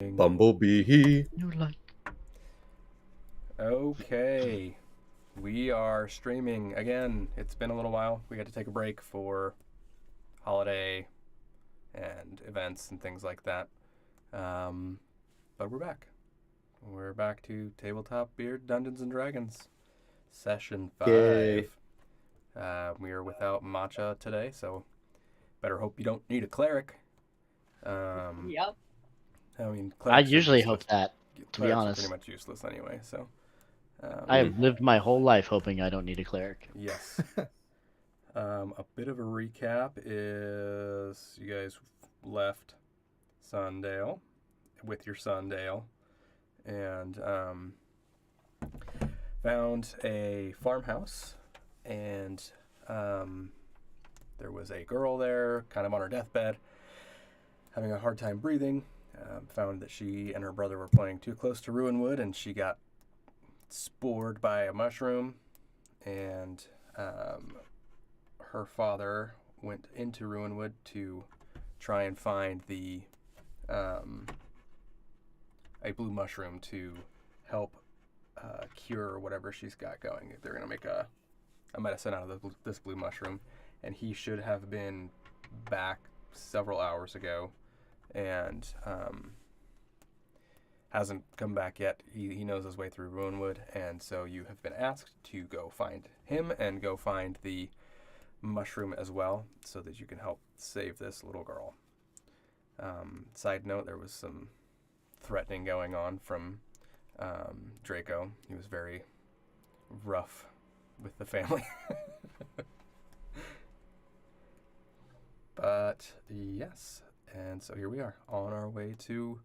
Bumblebee. You like. Okay, we are streaming again. It's been a little while. We had to take a break for holiday and events and things like that. But we're back. We're back to Tabletop Beard Dungeons and Dragons Session 5. Yay. We are without Matcha today, so better hope you don't need a cleric. Yep. I mean, I clerics are usually useless. hope that, to be Clerics are honest. pretty much useless anyway, so. I have lived my whole life hoping I don't need a cleric. Yes. A bit of a recap is you guys left Sundale with your Sundale and found a farmhouse, and there was a girl there kind of on her deathbed having a hard time breathing. Found that she and her brother were playing too close to Ruinwood, and she got spored by a mushroom, and her father went into Ruinwood to try and find the a blue mushroom to help cure whatever she's got going. They're going to make a medicine out of this blue mushroom, and he should have been back several hours ago, and hasn't come back yet. He knows his way through Ruinwood, and so you have been asked to go find him and go find the mushroom as well, so that you can help save this little girl. Side note, there was some threatening going on from Draco. He was very rough with the family. But yes, and so here we are on our way to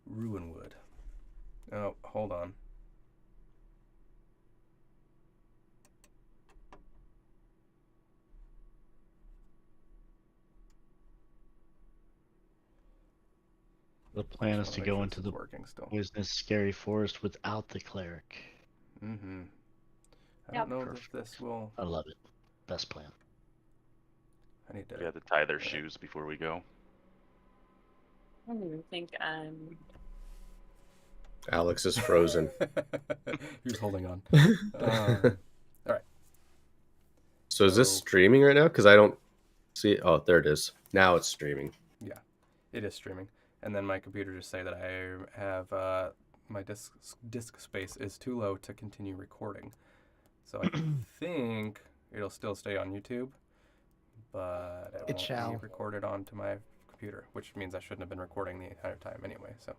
Ruinwood. Oh, hold on. The plan is Just to wanna make go sure into this the is working still. poisonous, scary forest without the cleric. Mm-hmm. I Yep. don't know Perfect. if this will. I love it. Best plan. I need to. We had to tie their shoes before we go. I don't even think I'm. Alex is frozen. He was holding on. So is this So- streaming right now? Because I don't see it. Oh, there it is. Now it's streaming. It is streaming, and then my computer just say that I have my disk space is too low to continue recording. So I think it'll still stay on YouTube, but it won't shall. be recorded onto my computer, which means I shouldn't have been recording the entire time anyway. So,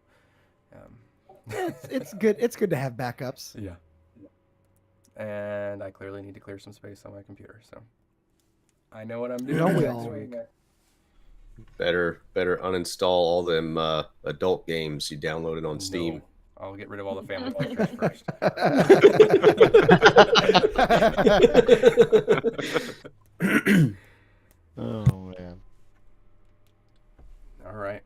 It's good. It's good to have backups. yeah. And I clearly need to clear some space on my computer, so I know what I'm doing Don't we next all? week. Better uninstall all them adult games you downloaded on Steam. No, I'll get rid of all the family pictures first. Oh man. All right.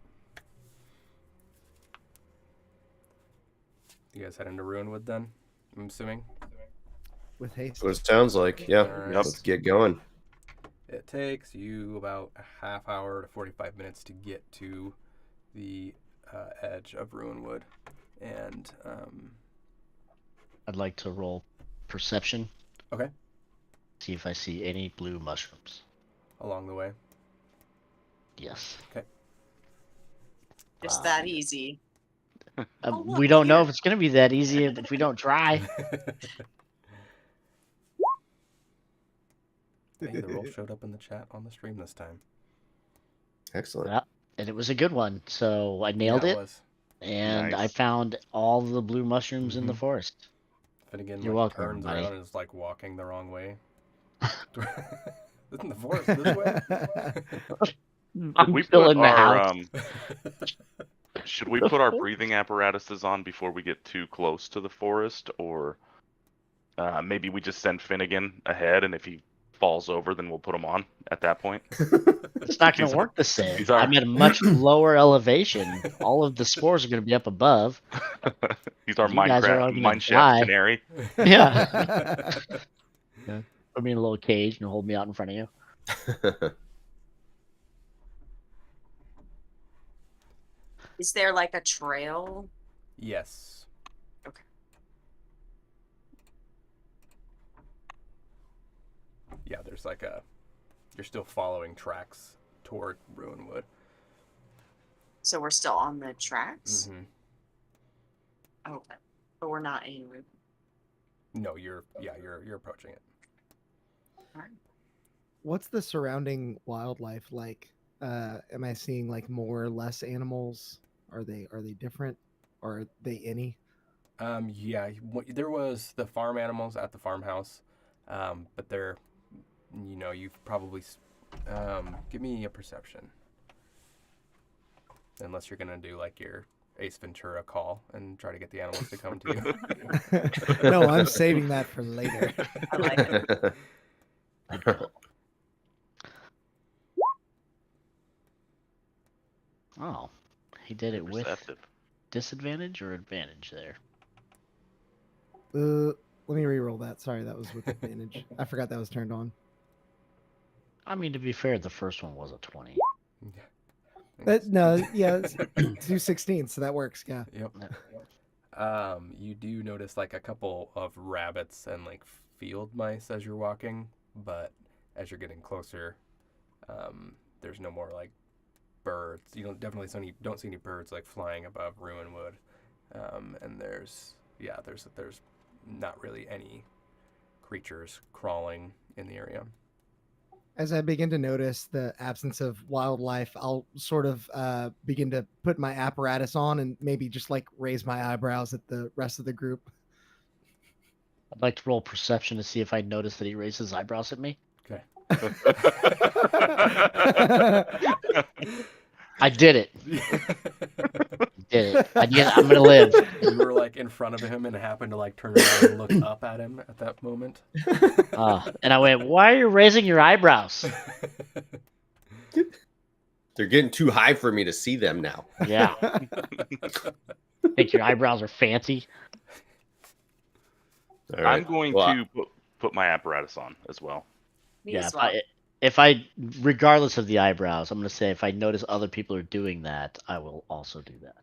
You guys heading to Ruinwood then? I'm assuming. With haste. That's what it sounds like. Yeah. All right. Let's get going. It takes you about a half hour to 45 minutes to get to the edge of Ruinwood, and I'd like to roll perception. Okay. See if I see any blue mushrooms. along the way. Yes. Just that easy. Oh, We look, don't know here. if it's going to be that easy if we don't try. Hey, the roll showed up in the chat on the stream this time. Excellent. Yeah, and it was a good one. So I nailed Yeah, it, was. and I Nice. found all the blue mushrooms in the Mhm. forest. Finnegan You're like, welcome, turns everybody. around and is like walking the wrong way. Isn't the forest this way? I'm we still put in the our house. should we put our breathing apparatuses on before we get too close to the forest, or maybe we just send Finnegan ahead, and if he falls over, then we'll put him on at that point. It's not going These to work the same. these are- I'm at a much lower elevation. All of the spores are going to be up above. He's our You guys are all Minecraft gonna mineshaft die. canary. Yeah. Put me in a little cage and hold me out in front of you. Is there like a trail? Yes. Okay. Yeah, there's like you're still following tracks toward Ruinwood. So we're still on the tracks? Mm-hmm. Okay. But we're not in Ruinwood. No, you're approaching it. All right. What's the surrounding wildlife like? Am I seeing like more or less animals? Are they different? Or are they any? Yeah, there was the farm animals at the farmhouse, but they're, you've probably, give me a perception. Unless you're gonna do like your Ace Ventura call and try to get the animals to come to you. No, I'm saving that for later. I like it. Oh, he did it with Perceptive. disadvantage or advantage there. Let me re-roll that. Sorry, that was with advantage. I forgot that was turned on. I mean, to be fair, the first one was a 20. No, yeah, it's 216, so that works. Yeah. Yep. You do notice like a couple of rabbits and like field mice as you're walking, but as you're getting closer, there's no more like birds. You don't see any birds like flying above Ruinwood, and there's not really any creatures crawling in the area. As I begin to notice the absence of wildlife, I'll sort of begin to put my apparatus on and maybe just like raise my eyebrows at the rest of the group. I'd like to roll perception to see if I notice that he raised his eyebrows at me. Okay. I did it. Did it. I'm gonna live. You were like in front of him and happened to like turn around and look up at him at that moment. And I went, "Why are you raising your eyebrows?" They're getting too high for me to see them now. Yeah. Think your eyebrows are fancy? All right. I'm going to put my apparatus on as well. Me Yeah. as well. If I, regardless of the eyebrows, I'm gonna say if I notice other people are doing that, I will also do that.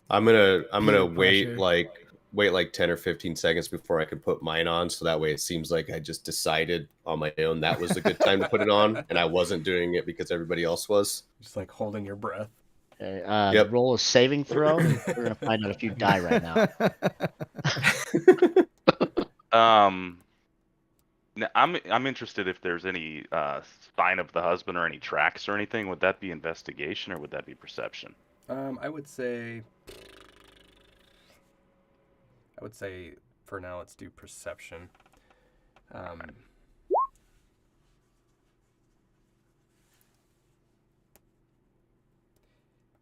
I'm gonna Peer wait pressure. like 10 or 15 seconds before I can put mine on, so that way it seems like I just decided on my own that was a good time to put it on, and I wasn't doing it because everybody else was. Just like holding your breath. Okay, Yep. Roll a saving throw. We're gonna find out if you die right now. Now, I'm interested if there's any sign of the husband or any tracks or anything. Would that be investigation or would that be perception? I would say for now let's do perception.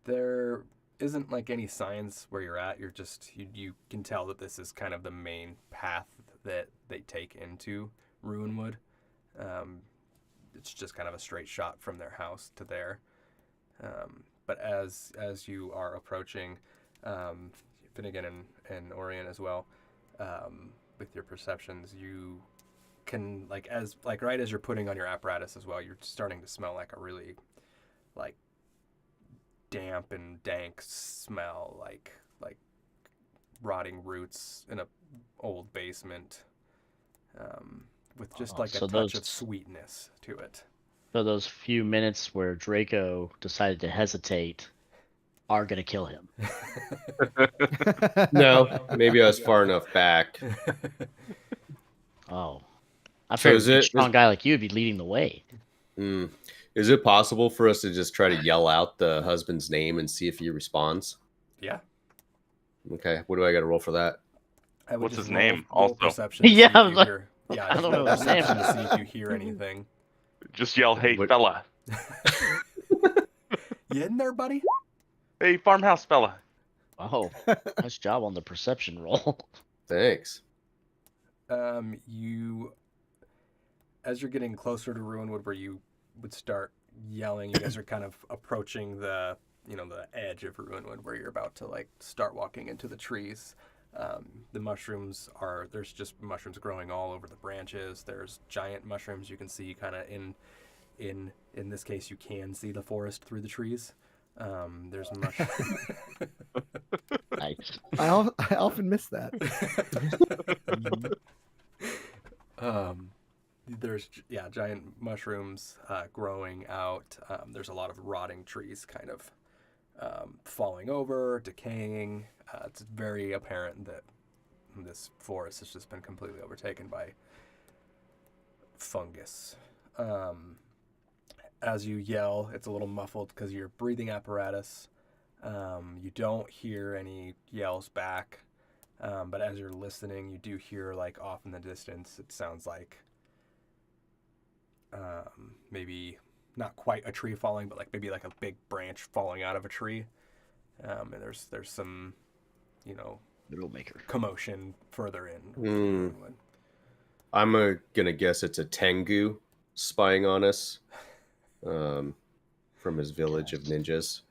There isn't like any signs where you're at. You're just you can tell that this is kind of the main path that they take into Ruinwood. It's just kind of a straight shot from their house to there. But as you are approaching, Finnegan and Orion as well, with your perceptions, you can right as you're putting on your apparatus as well, you're starting to smell like a really like damp and dank smell, like rotting roots in a old basement, with just like a touch of sweetness to it. So those few minutes where Draco decided to hesitate are gonna kill him. No, maybe I was far enough back. Oh, I figured a is strong guy like you would be leading the way. Is it possible for us to just try to yell out the husband's name and see if he responds? Yeah. Okay, what do I got to roll for that? What's his name? Roll Also, perception. Yeah, I I was like, yeah. don't know his name. Perception to see if you hear anything. just yell, "Hey, What- fella! You in there, buddy? Hey, farmhouse fella!" Oh, nice job on the perception roll. Thanks. You, as you're getting closer to Ruinwood, where you would start yelling, you guys are kind of approaching the edge of Ruinwood, where you're about to like start walking into the trees. The mushrooms there's just mushrooms growing all over the branches. There's giant mushrooms you can see kind of in this case you can see the forest through the trees. There's much. Nice. I often miss that. There's giant mushrooms growing out. There's a lot of rotting trees kind of falling over, decaying. It's very apparent that this forest has just been completely overtaken by fungus. As you yell, it's a little muffled because your breathing apparatus. You don't hear any yells back, but as you're listening, you do hear, like, off in the distance, it sounds like maybe not quite a tree falling, but like maybe like a big branch falling out of a tree. And there's some, Riddle maker. commotion further in. Ruinwood. I'm gonna guess it's a Tengu spying on us from his village of ninjas.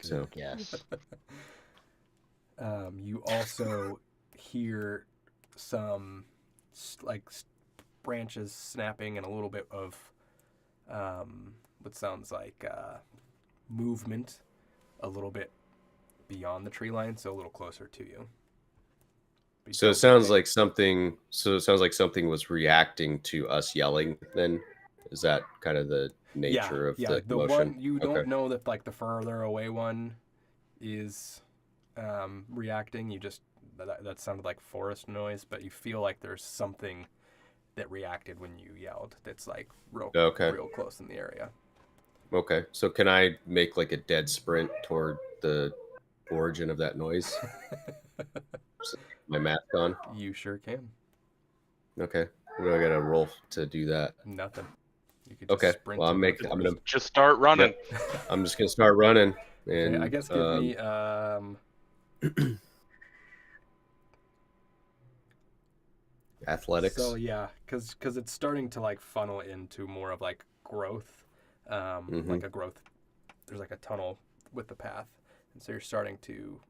So Yes. You also hear some branches snapping and a little bit of what sounds like movement a little bit beyond the tree line, so a little closer to you. So it sounds like something. So it sounds like something was reacting to us yelling. Then is that kind of the nature of the the motion? one you don't know that like the further away one is reacting. You just that sounded like forest noise, but you feel like there's something that reacted when you yelled. That's like real close in the area. Okay, so can I make like a dead sprint toward the origin of that noise? My mask on. You sure can. Okay, what do I gotta roll to do that? Nothing. You could just Okay, sprint. well I'm into the gonna. forest. Just start running. I'm just gonna start running. Okay, And I guess give me athletics. So yeah, because it's starting to like funnel into more of like growth, like a growth. There's like a tunnel with the path, and so you're starting to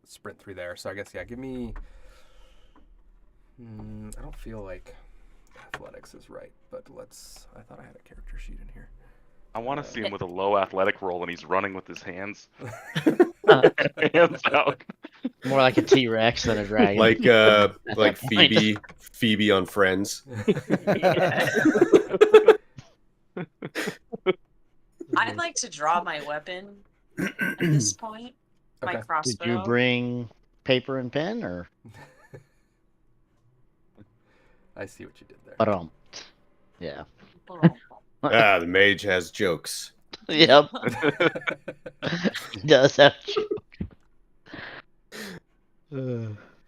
sprint through there. So I guess give me. I don't feel like athletics is right, but I thought I had a character sheet in here. I want to see him with a low athletic roll and he's running with his hands out. More like a T-Rex than a dragon. Like Phoebe on Friends. I'd like to draw my weapon at this point. My Okay. crossbow. Did you bring paper and pen, or? I see what you did there. But yeah. The mage has jokes. Yep. He does have.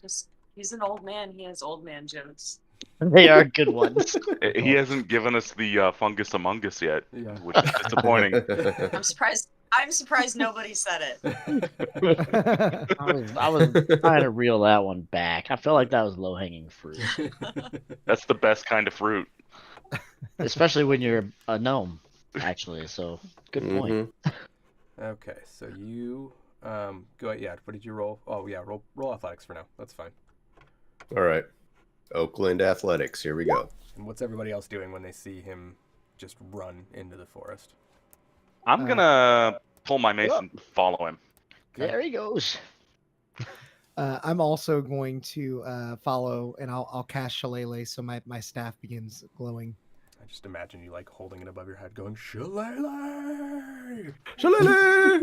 Just he's an old man. He has old man jokes. They are good ones. He hasn't given us the fungus among us yet, Yeah. which is disappointing. I'm surprised nobody said it. I was trying to reel that one back. I felt like that was low-hanging fruit, That's the best kind of fruit. especially when you're a gnome. Actually, so good point. Okay, so you go ahead. Yeah, what did you roll? Oh yeah, roll athletics for now. That's fine. All right, Oakland Athletics. Here we go. And what's everybody else doing when they see him just run into the forest? I'm gonna pull my mace and follow him. There he goes. I'm also going to follow, and I'll cast Shillelagh, so my staff begins glowing. I just imagine you like holding it above your head, going Shillelagh, Shillelagh!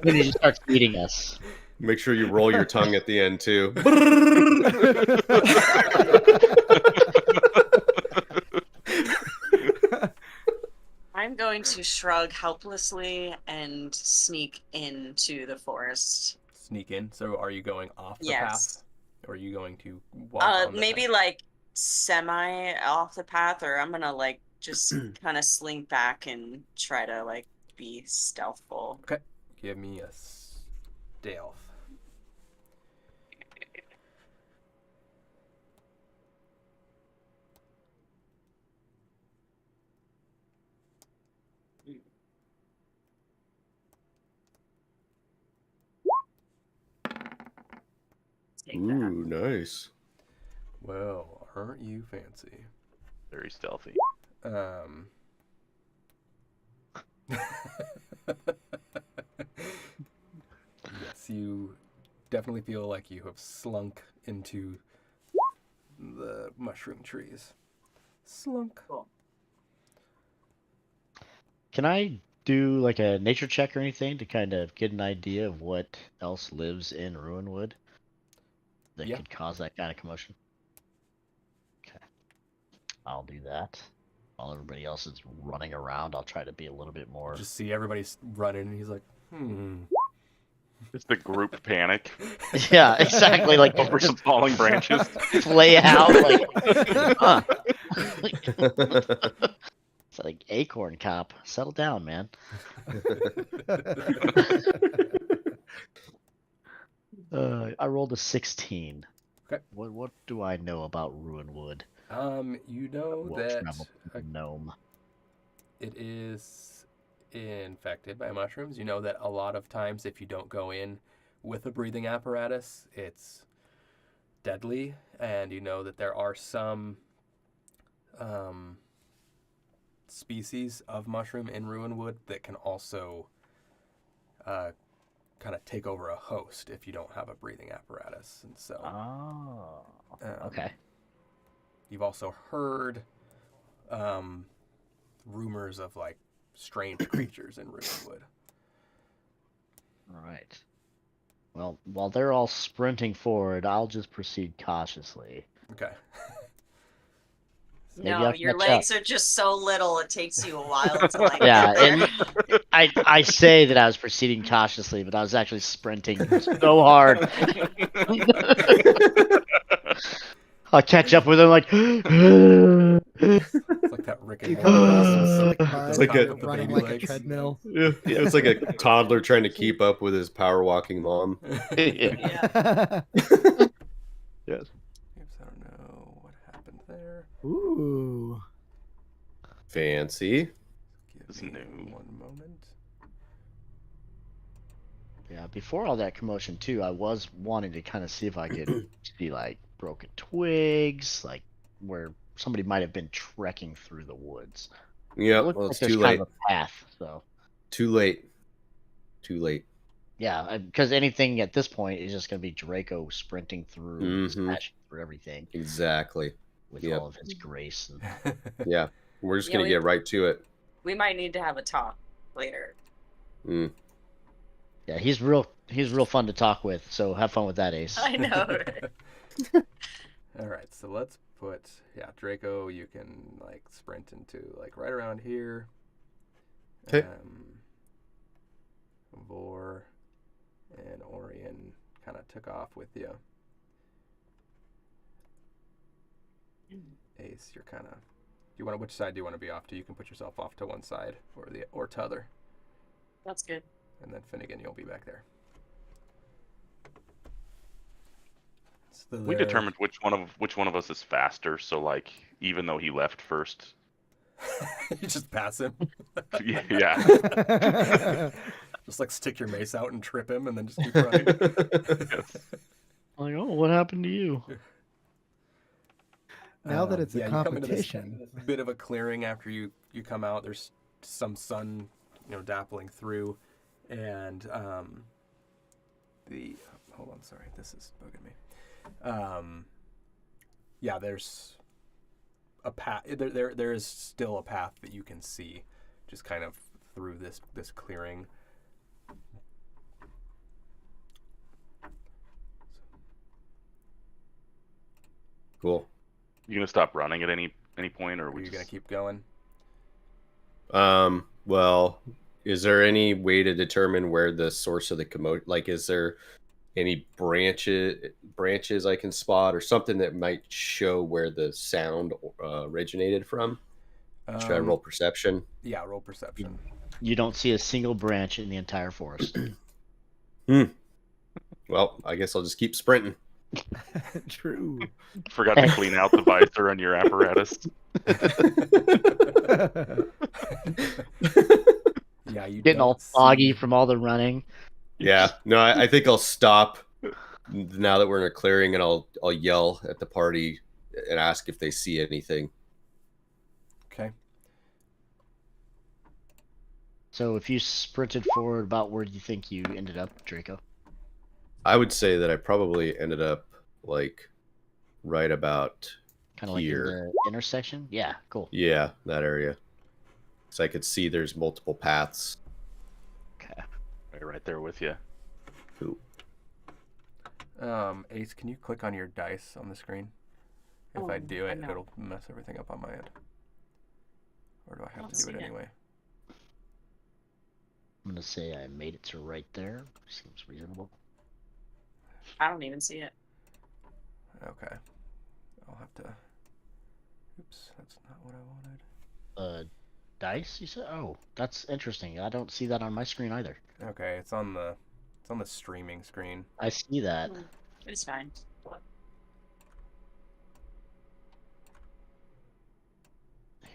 Then he just starts eating us. Make sure you roll your tongue at the end too. I'm going to shrug helplessly and sneak into the forest. Sneak in. So are you going off the Yes. path, or are you going to walk? On the Maybe path? like semi off the path, or I'm gonna like just kind of slink back and try to like be stealthful. Okay. Give me a stealth. Take that. Ooh, nice. Well, aren't you fancy? Very stealthy. Yes, you definitely feel like you have slunk into the mushroom trees. Slunk. Cool. Can I do like a nature check or anything to kind of get an idea of what else lives in Ruinwood that Yeah. could cause that kind of commotion? Okay. I'll do that. While everybody else is running around, I'll try to be a little bit more. Just see everybody's running, and he's like, It's the group panic Yeah, exactly. Like over some falling branches. play out. Like, huh. It's like Acorn Cop. Settle down, man. I rolled a 16. Okay. What do I know about Ruinwood? you know Well that traveled gnome. it is infected by mushrooms. You know that a lot of times if you don't go in with a breathing apparatus, it's deadly. And you know that there are some species of mushroom in Ruinwood that can also kind of take over a host if you don't have a breathing apparatus. And so Okay. you've also heard rumors of like strange creatures in Ruinwood. All right. Well, while they're all sprinting forward, I'll just proceed cautiously. Okay. Maybe No, I'll your catch legs are just so little. It takes you a while to like. Yeah, get there. and I say that I was proceeding cautiously, but I was actually sprinting so hard. I'll catch up with him like. It's like that Rick and You come across some Morty. slick mud, It's like a- running baby like a legs. treadmill. Yeah, it's like a toddler trying to keep up with his power walking mom. Yeah. Yes. Oops, I don't know what happened there. Ooh. Fancy. Give It's me new. 1 moment. Yeah, before all that commotion too, I was wanting to kind of see if I could see like broken twigs, like where somebody might have been trekking through the woods. It Yep, looks well, like it's there's too kind late. of a path, so Too late. Too late. yeah, because anything at this point is just gonna be Draco sprinting through, Mhm. smashing through everything Exactly. with Yep. all of his grace. And... Yeah, we're just Yeah, gonna we- get right to it. We might need to have a talk later. Mm. Yeah, he's real fun to talk with. So have fun with that, Ace. I know. Right? All right, so let's put Draco. You can like sprint into like right around here. 'Kay. Vor and Orion kind of took off with you. Ace, you're kind of. Which side do you want to be off to? You can put yourself off to one side or to other, That's good. and then Finnegan, you'll be back there. So We there- determined which one of us is faster. So like, even though he left first, you just pass him. yeah. Just like stick your mace out and trip him, and then just keep running. Yes. Like, oh, what happened to you? Now that it's a you come into this competition. bit of a clearing after you come out. There's some sun, dappling through, and hold on, sorry, this is bugging me. There's a path. There is still a path that you can see, just kind of through this clearing. Cool. You gonna stop running at any point, or are Are we you just... gonna keep going? Well, is there any way to determine where the source of the commotion? Like, is there any branches I can spot, or something that might show where the sound originated from? Should I roll perception? Yeah, roll perception. You don't see a single branch in the entire forest. Well, I guess I'll just keep sprinting. True. Forgot to clean out the visor on your apparatus. Yeah, you Getting all don't foggy see- from all the running. Yeah, no, I think I'll stop now that we're in a clearing, and I'll yell at the party and ask if they see anything. Okay. So if you sprinted forward, about where do you think you ended up, Draco? I would say that I probably ended up like right about Kind of like in here. the intersection? Yeah, cool. Yeah, that area. So I could see there's multiple paths. Okay. Right there with you. Cool. Ace, can you click on your dice on the screen? If I Oh, do I it, know. it'll mess everything up on my end. Or do I have don't to do see it it. anyway? I'm gonna say I made it to right there. Seems reasonable. I don't even see it. Okay. I'll have to... Oops, that's not what I wanted. Dice, you said? Oh, that's interesting. I don't see that on my screen either. Okay, it's on the streaming screen. I see that. It's fine.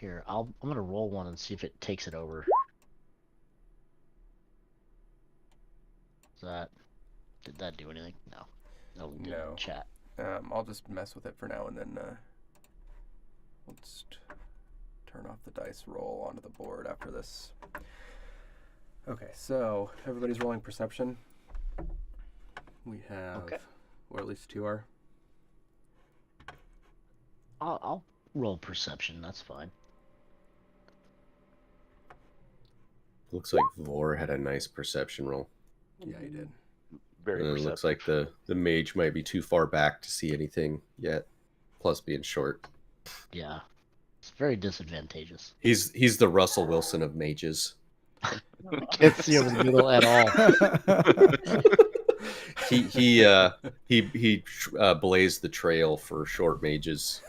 Here, I'm gonna roll one and see if it takes it over. Did that do anything? No. No, it didn't No. chat. I'll just mess with it for now, and then we'll just turn off the dice roll onto the board after this. Okay, so everybody's rolling perception. We have, Okay. or at least 2 are. I'll roll perception. That's fine. Looks like Vor had a nice perception roll. Yeah, he did. Very And it perceptive. looks like the mage might be too far back to see anything yet. Plus being short. Yeah, it's very disadvantageous. He's the Russell Wilson of mages. Can't see over the middle at all. He blazed the trail for short mages.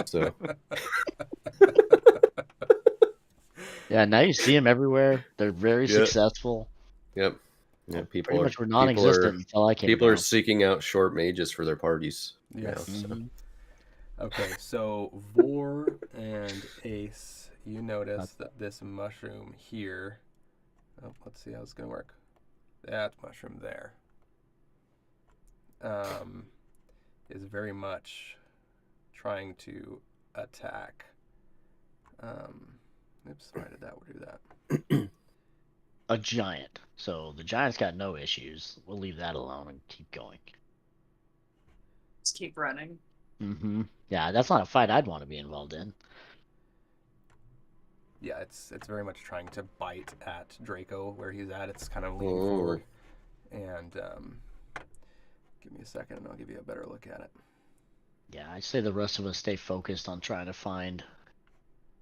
So Yeah, now you see them everywhere. They're very Yeah. successful. yep. Yeah, Pretty much were non-existent people until I came people are around. seeking out short mages for their parties. Yes. Yeah, so- Mhm. Okay, so Vor and Ace, you notice that this mushroom here. Oh, let's see how it's gonna work. That mushroom there. Is very much trying to attack. Oops, why did that do that? A giant. So the giant's got no issues. We'll leave that alone and keep going. Just keep running. Mm-hmm. Yeah, that's not a fight I'd want to be involved in. Yeah, it's very much trying to bite at Draco where he's at. It's kind of leaning Oh. forward. And give me a second and I'll give you a better look at it. Yeah, I say the rest of us stay focused on trying to find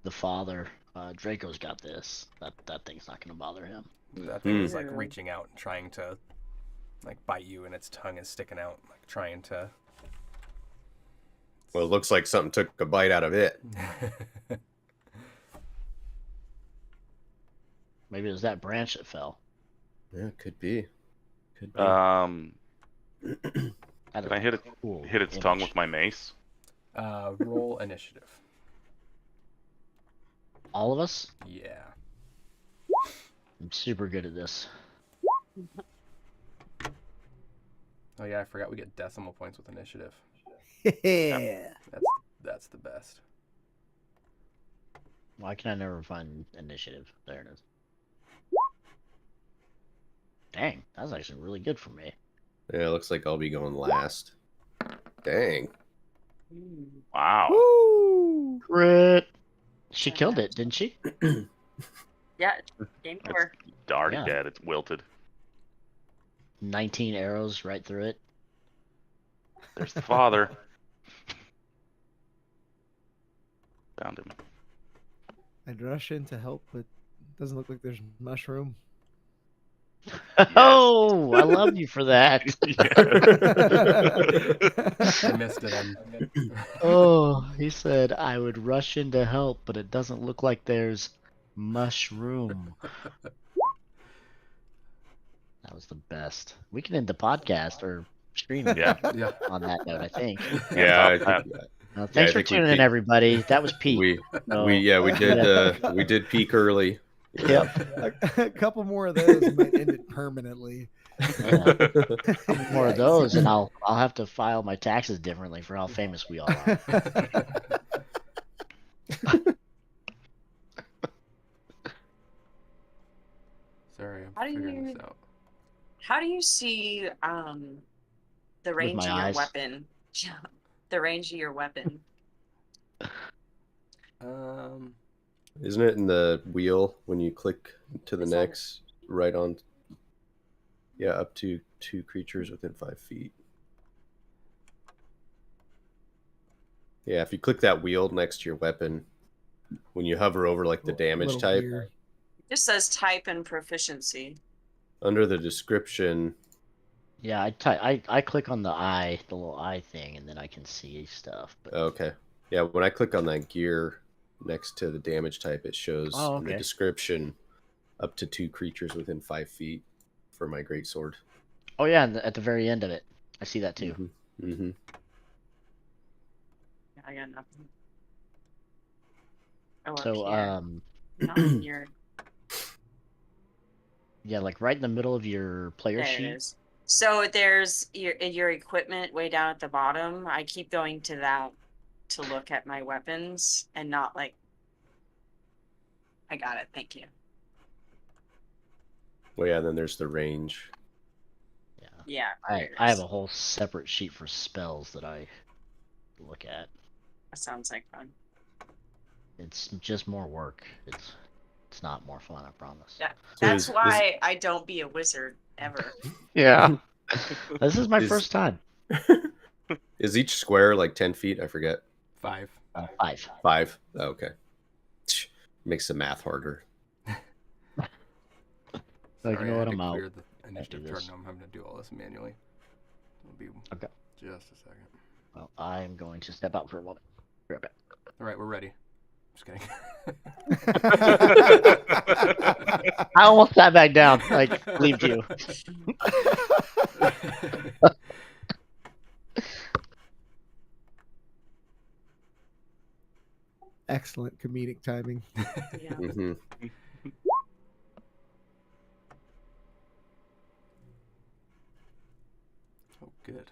the father. Draco's got this. That thing's not going to bother him. That thing is like Hmm. reaching out and trying to like bite you, and its tongue is sticking out, like trying to. Well, it looks like something took a bite out of it. Maybe it was that branch that fell. Yeah, could be. Could be. Can That is I hit a it? cool Hit its tongue image. with my mace. Roll initiative. All of us? Yeah. I'm super good at this. Oh yeah, I forgot we get decimal points with initiative. Yeah. That's the best. Why can I never find initiative? There it is. Dang, that's actually really good for me. Yeah, it looks like I'll be going last. Dang. Mm. Wow. Woo! Crit! She killed it, didn't she? Yeah, game over. It's already Yeah. dead. It's wilted. 19 arrows right through it. There's the father. Found him. I'd rush in to help, but it doesn't look like there's mushroom. Oh, I love you for that. I missed it. Oh, he said I would rush in to help, but it doesn't look like there's mushroom. That was the best. We can end the podcast or stream Yeah. Yeah. on that note, I think. Yeah, I Stop think Thanks I for think we tuning in, peaked. everybody. That was Pete. we So, we did peak early. Yep. A couple more of those might end it permanently. Yeah. More of those, and I'll have to file my taxes differently for how famous we all are. Sorry, I'm How do figuring you- this out. How do you see the range my of your eyes. weapon? The range of your weapon. Isn't it in the wheel when you click to the Is that- next, right on? Yeah, up to 2 creatures within 5 feet. Yeah, if you click that wheel next to your weapon, when you hover over like the damage Little type, gear. It just says type and proficiency. under the description, Yeah, I click on the eye, the little eye thing, and then I can see stuff. But okay. Yeah, when I click on that gear next to the damage type, it shows Oh, in the okay. description up to 2 creatures within 5 feet for my greatsword. oh yeah, and at the very end of it, I see that too. Mm-hmm. I got nothing. Oh, So up here. Not in your. yeah, like right in the middle of your player There sheet. it is. So there's your equipment way down at the bottom. I keep going to that to look at my weapons and not like. I got it. Thank you. Well, yeah, then there's the range. Yeah. Yeah. I there it have is. a whole separate sheet for spells that I look at. That sounds like fun. It's just more work. It's not more fun, I promise. Yeah. So That's is- why I don't be a wizard ever. Yeah. This is my Is- first time. Is each square like 10 feet? I forget. 5. 5. 5? Oh, okay. Makes the math harder. Like, you know I what, had I'm to out. clear the initiative this. chart, and I'm having to do all this manually. It'll be Okay. just a second. Well, I'm going to step out for a moment. Be right back. All right, we're ready. Just kidding. I almost sat back down, like, leave you. Excellent comedic timing. Yeah. Mm-hmm. Oh, good.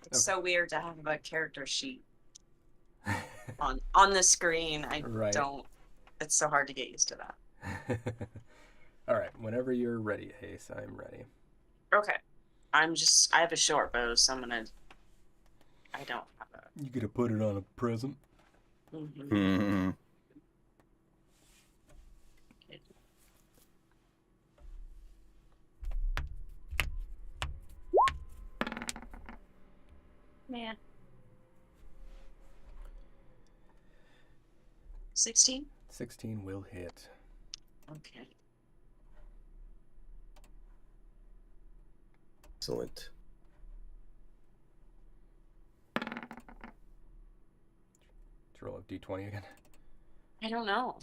It's so weird to have a character sheet on the screen. I Right. don't. It's so hard to get used to that. All right, whenever you're ready, Ace, I'm ready. Okay. I have a short bow, so I'm gonna. I don't have a. You gonna put it on a present? Mhm. Mm-hmm. Man. 16? 16 will hit. Okay. Excellent. Let's roll a d20 again. I don't know.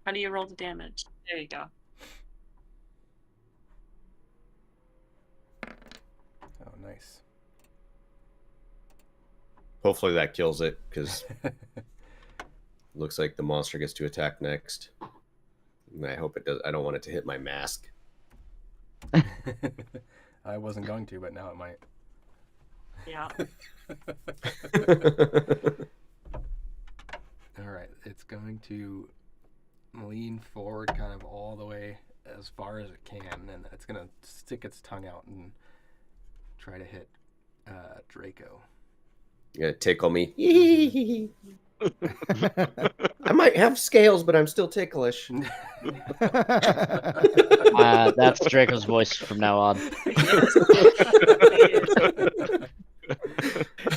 How do you roll the damage? There you go. Oh, nice. Hopefully that kills it, because looks like the monster gets to attack next. And I hope it does. I don't want it to hit my mask. I wasn't going to, but now it might. Yeah. All right, it's going to lean forward kind of all the way as far as it can, and it's going to stick its tongue out and try to hit Draco. You're gonna tickle me. I might have scales, but I'm still ticklish. That's Draco's voice from now on.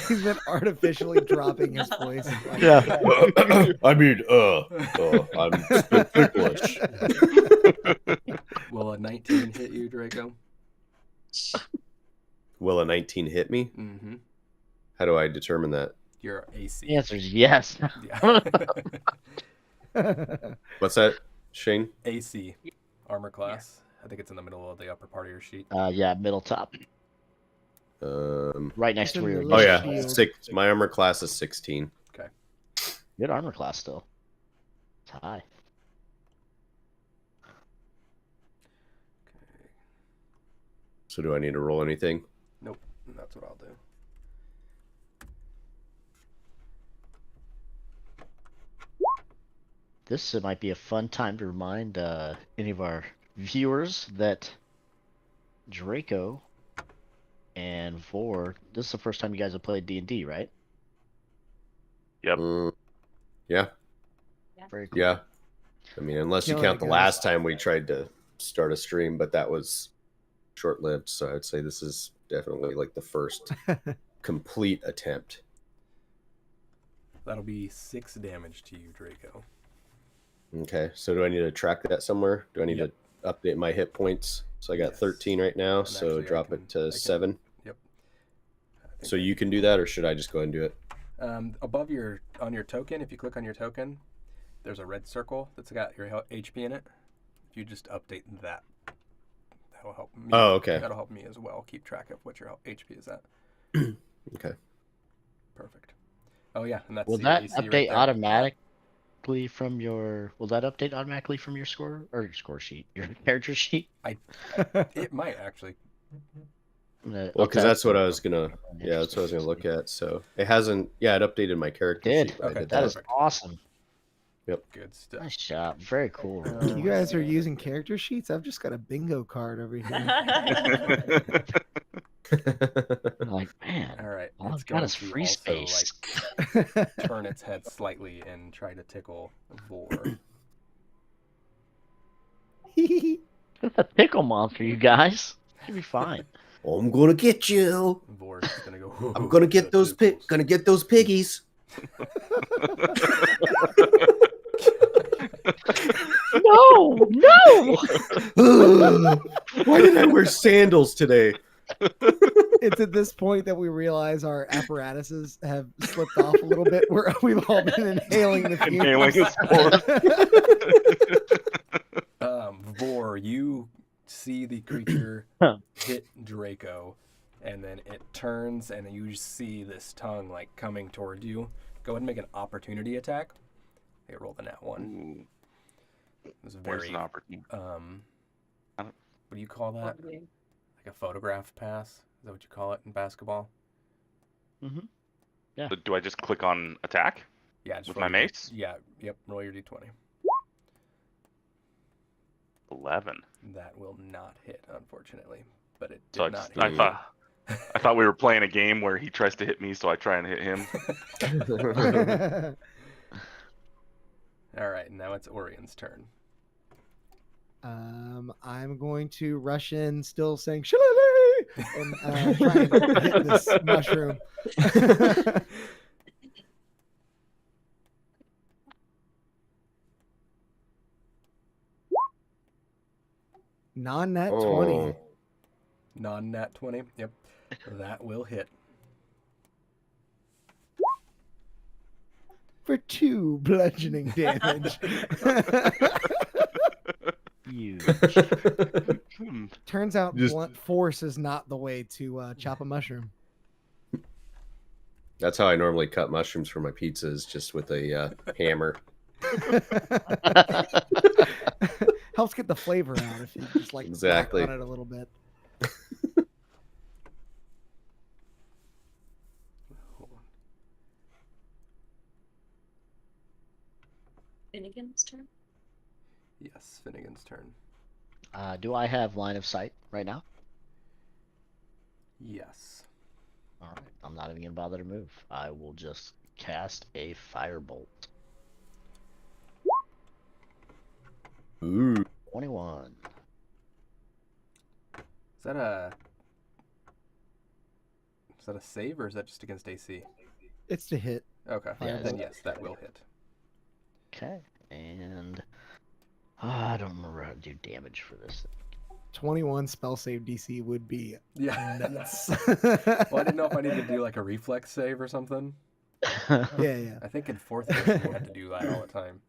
He's been artificially dropping his voice. Like, Yeah. I mean, I'm still ticklish. Will a 19 hit you, Draco? Will a 19 hit me? Mm-hmm. How do I determine that? Your AC. The answer is yes. Yeah. What's that, Shane? AC, armor class. I think it's in the middle of the upper part of your sheet. Yeah, middle top, right next It's to in where the your Oh little yeah, initials are. shield. my armor class is 16. Good armor class still. It's high. Okay. So do I need to roll anything? Nope. That's what I'll do. This might be a fun time to remind any of our viewers that Draco and Vor, this is the first time you guys have played D&D, right? Yep. Yeah. Very cool. Yeah. I mean, unless you Killing count it, the guys. last time we tried to start a stream, but that was short-lived. So I'd say this is definitely like the first complete attempt. That'll be 6 damage to you, Draco. Okay. So do I need to track that somewhere? Do I need Yep. to update my hit points? So I got Yes. 13 right now. And So actually, I drop can- it to I can- 7. Yep. I think So you can do that, or should I just go ahead and do it? above on your token, if you click on your token, there's a red circle that's got your HP in it. If you just update that, that'll help me. Oh, okay. That'll help me as well keep track of what your HP is at. Okay. Perfect. Oh yeah, and that's Will the that AC right update there. automatically from your? Will that update automatically from your score or your score sheet, your character sheet? It might actually. Well, because that's what I was gonna. Yeah, that's what I was gonna look at. So it hasn't. Yeah, it updated my character Did. sheet. When Okay, I did That that. is Perfect. awesome. Good stuff. Nice job. Very cool. You guys are using character sheets? I've just got a bingo card over here. I'm like, man, All right. all it's I've got going is to free also, space. Like, turn its head slightly and try to tickle Vor. It's a tickle monster, you guys. You'll be fine. I'm gonna get you. Vor's just gonna go. I'm gonna get "The those tickles." gonna get those piggies. No, no. Why did I wear sandals today? It's at this point that we realize our apparatuses have slipped off a little bit. We've all been inhaling the fumes. Inhaling the spores. Vor, you see the creature hit Draco, and then it turns, and you see this tongue like coming toward you. Go ahead and make an opportunity attack. Okay, roll the nat 1. Ooh, It was where's very an opportunity? what do you call that? Like a photograph pass? Is that what you call it in basketball? Yeah. So do I just click on attack? Yeah, just With roll my your mace? Yeah, yep. Roll your d20. 11. That will not hit, unfortunately. But it did So not hit. I you. thought we were playing a game where he tries to hit me, so I try and hit him. All right, now it's Orion's turn. I'm going to rush in, still saying "Shillelagh!" and try and hit this mushroom. Non-nat 20. Non-nat 20. Yep, that will hit. For 2 bludgeoning damage. Huge. Turns out Just- blunt force is not the way to chop a mushroom. That's how I normally cut mushrooms for my pizzas, just with a hammer. Helps get the flavor out if you just like Exactly. whack on it a little bit. Hold on. Finnegan's turn. Yes, Finnegan's turn. Do I have line of sight right now? Yes. All right. I'm not even gonna bother to move. I will just cast a firebolt. Ooh. 21. Is that a save or is that just against AC? It's to hit. Okay, Yeah, then it's- yes, that will hit. Okay. And I don't remember how to do damage for this. 21 spell save DC would be Yeah. nuts. Well, I didn't know if I needed to do like a reflex save or something. Yeah. I think in 4th edition you had to do that all the time.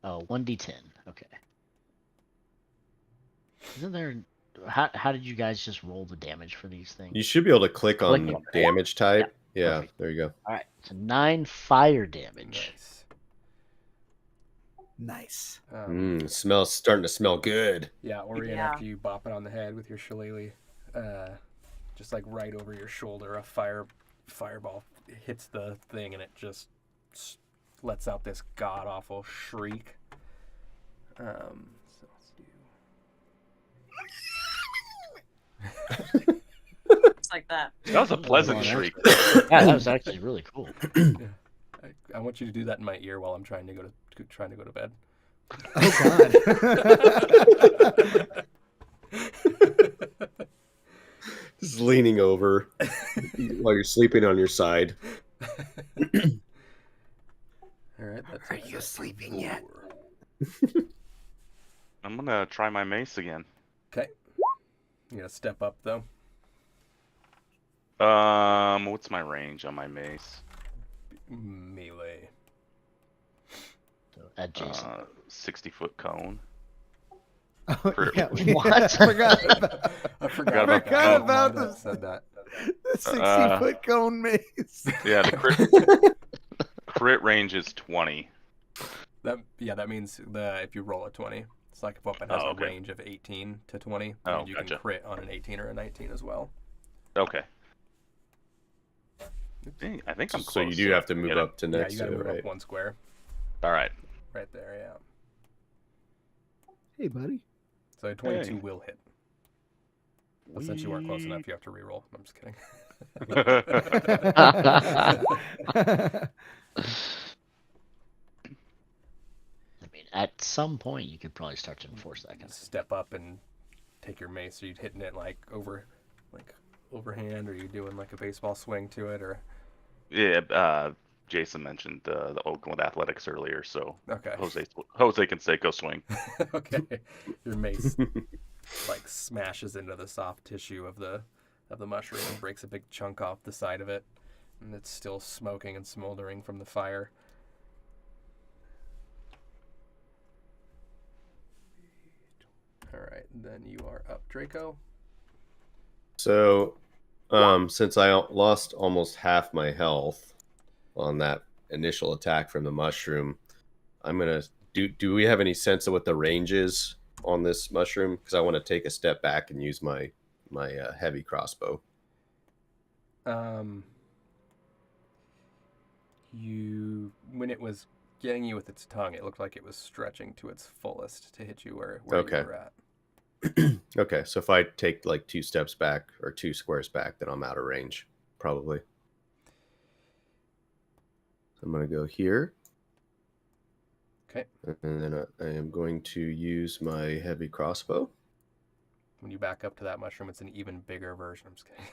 Oh, 1d10. Okay. Isn't there? How did you guys just roll the damage for these things? You should be able to click Click on it. damage type. Yeah, perfect. there you go. All right, so 9 fire damage. Nice. Nice. Smells starting to smell good. Yeah, Orion, Yeah. after you bop it on the head with your shillelagh, just like right over your shoulder, a fireball hits the thing, and it just lets out this god awful shriek. So let's do. It's like that. That was a pleasant Oh, shriek. Yeah, that was actually really cool. I want you to do that in my ear while I'm trying to go to bed. Oh God. Just leaning over while you're sleeping on your side. All right. That's Are you sleeping yet? I'm gonna try my mace again. Okay. You gotta step up though. What's my range on my mace? Melee. So, adjacent. 60-foot cone. Oh, yeah, What? I forgot about, I Forgot about forgot that. about Mine this. said that. the 60-foot cone maze. Yeah, the crit range is 20. That means if you roll a 20, it's like if weapon has Oh, a okay. range of 18 to 20, Oh, and you can gotcha. crit on an 18 or a 19 as well. Okay. Dang, I think I'm close. So you do have to move Get it. up to Yeah, next you to gotta it, move right? up one square. All right. Right there, yeah. Hey, buddy. So 22 Hey. will hit. But since you weren't close enough, you have to reroll. I'm just kidding. I mean, at some point, you could probably start to enforce that kind of thing. Step up and take your mace. Are you hitting it like overhand? Or are you doing like a baseball swing to it? Or Yeah, Jason mentioned the Oakland Athletics earlier, so okay, Jose can say go swing. okay, your mace like smashes into the soft tissue of the mushroom and breaks a big chunk off the side of it, and it's still smoking and smoldering from the fire. All right, then you are up, Draco. So, since I lost almost half my health on that initial attack from the mushroom, I'm gonna do we have any sense of what the range is on this mushroom? Because I want to take a step back and use my heavy crossbow. When it was getting you with its tongue, it looked like it was stretching to its fullest to hit you where Okay. you were at. Okay, so if I take like 2 steps back or 2 squares back, then I'm out of range, probably. I'm gonna go here. Okay. And then I am going to use my heavy crossbow. When you back up to that mushroom, it's an even bigger version. I'm just kidding.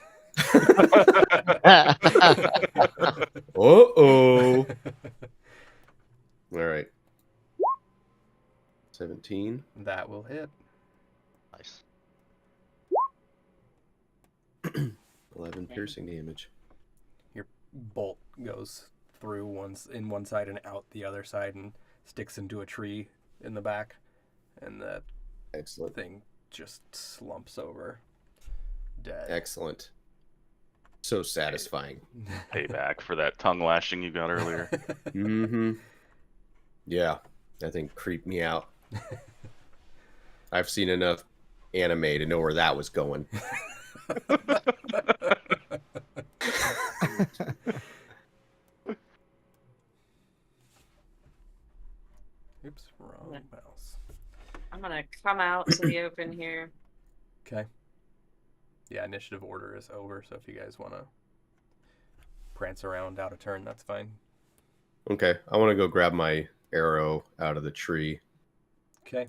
Uh-oh. All right. 17. That will hit. Nice. 11 piercing damage. Your bolt goes through one side and out the other side and sticks into a tree in the back, and the Excellent. thing just slumps over, dead. Excellent. So satisfying. Payback for that tongue lashing you got earlier. Mm-hmm. Yeah, that thing creeped me out. I've seen enough anime to know where that was going. Oops, wrong mouse. I'm gonna come out to the open here. Okay. Yeah, initiative order is over, so if you guys want to prance around out of turn, that's fine. Okay, I want to go grab my arrow out of the tree. Okay.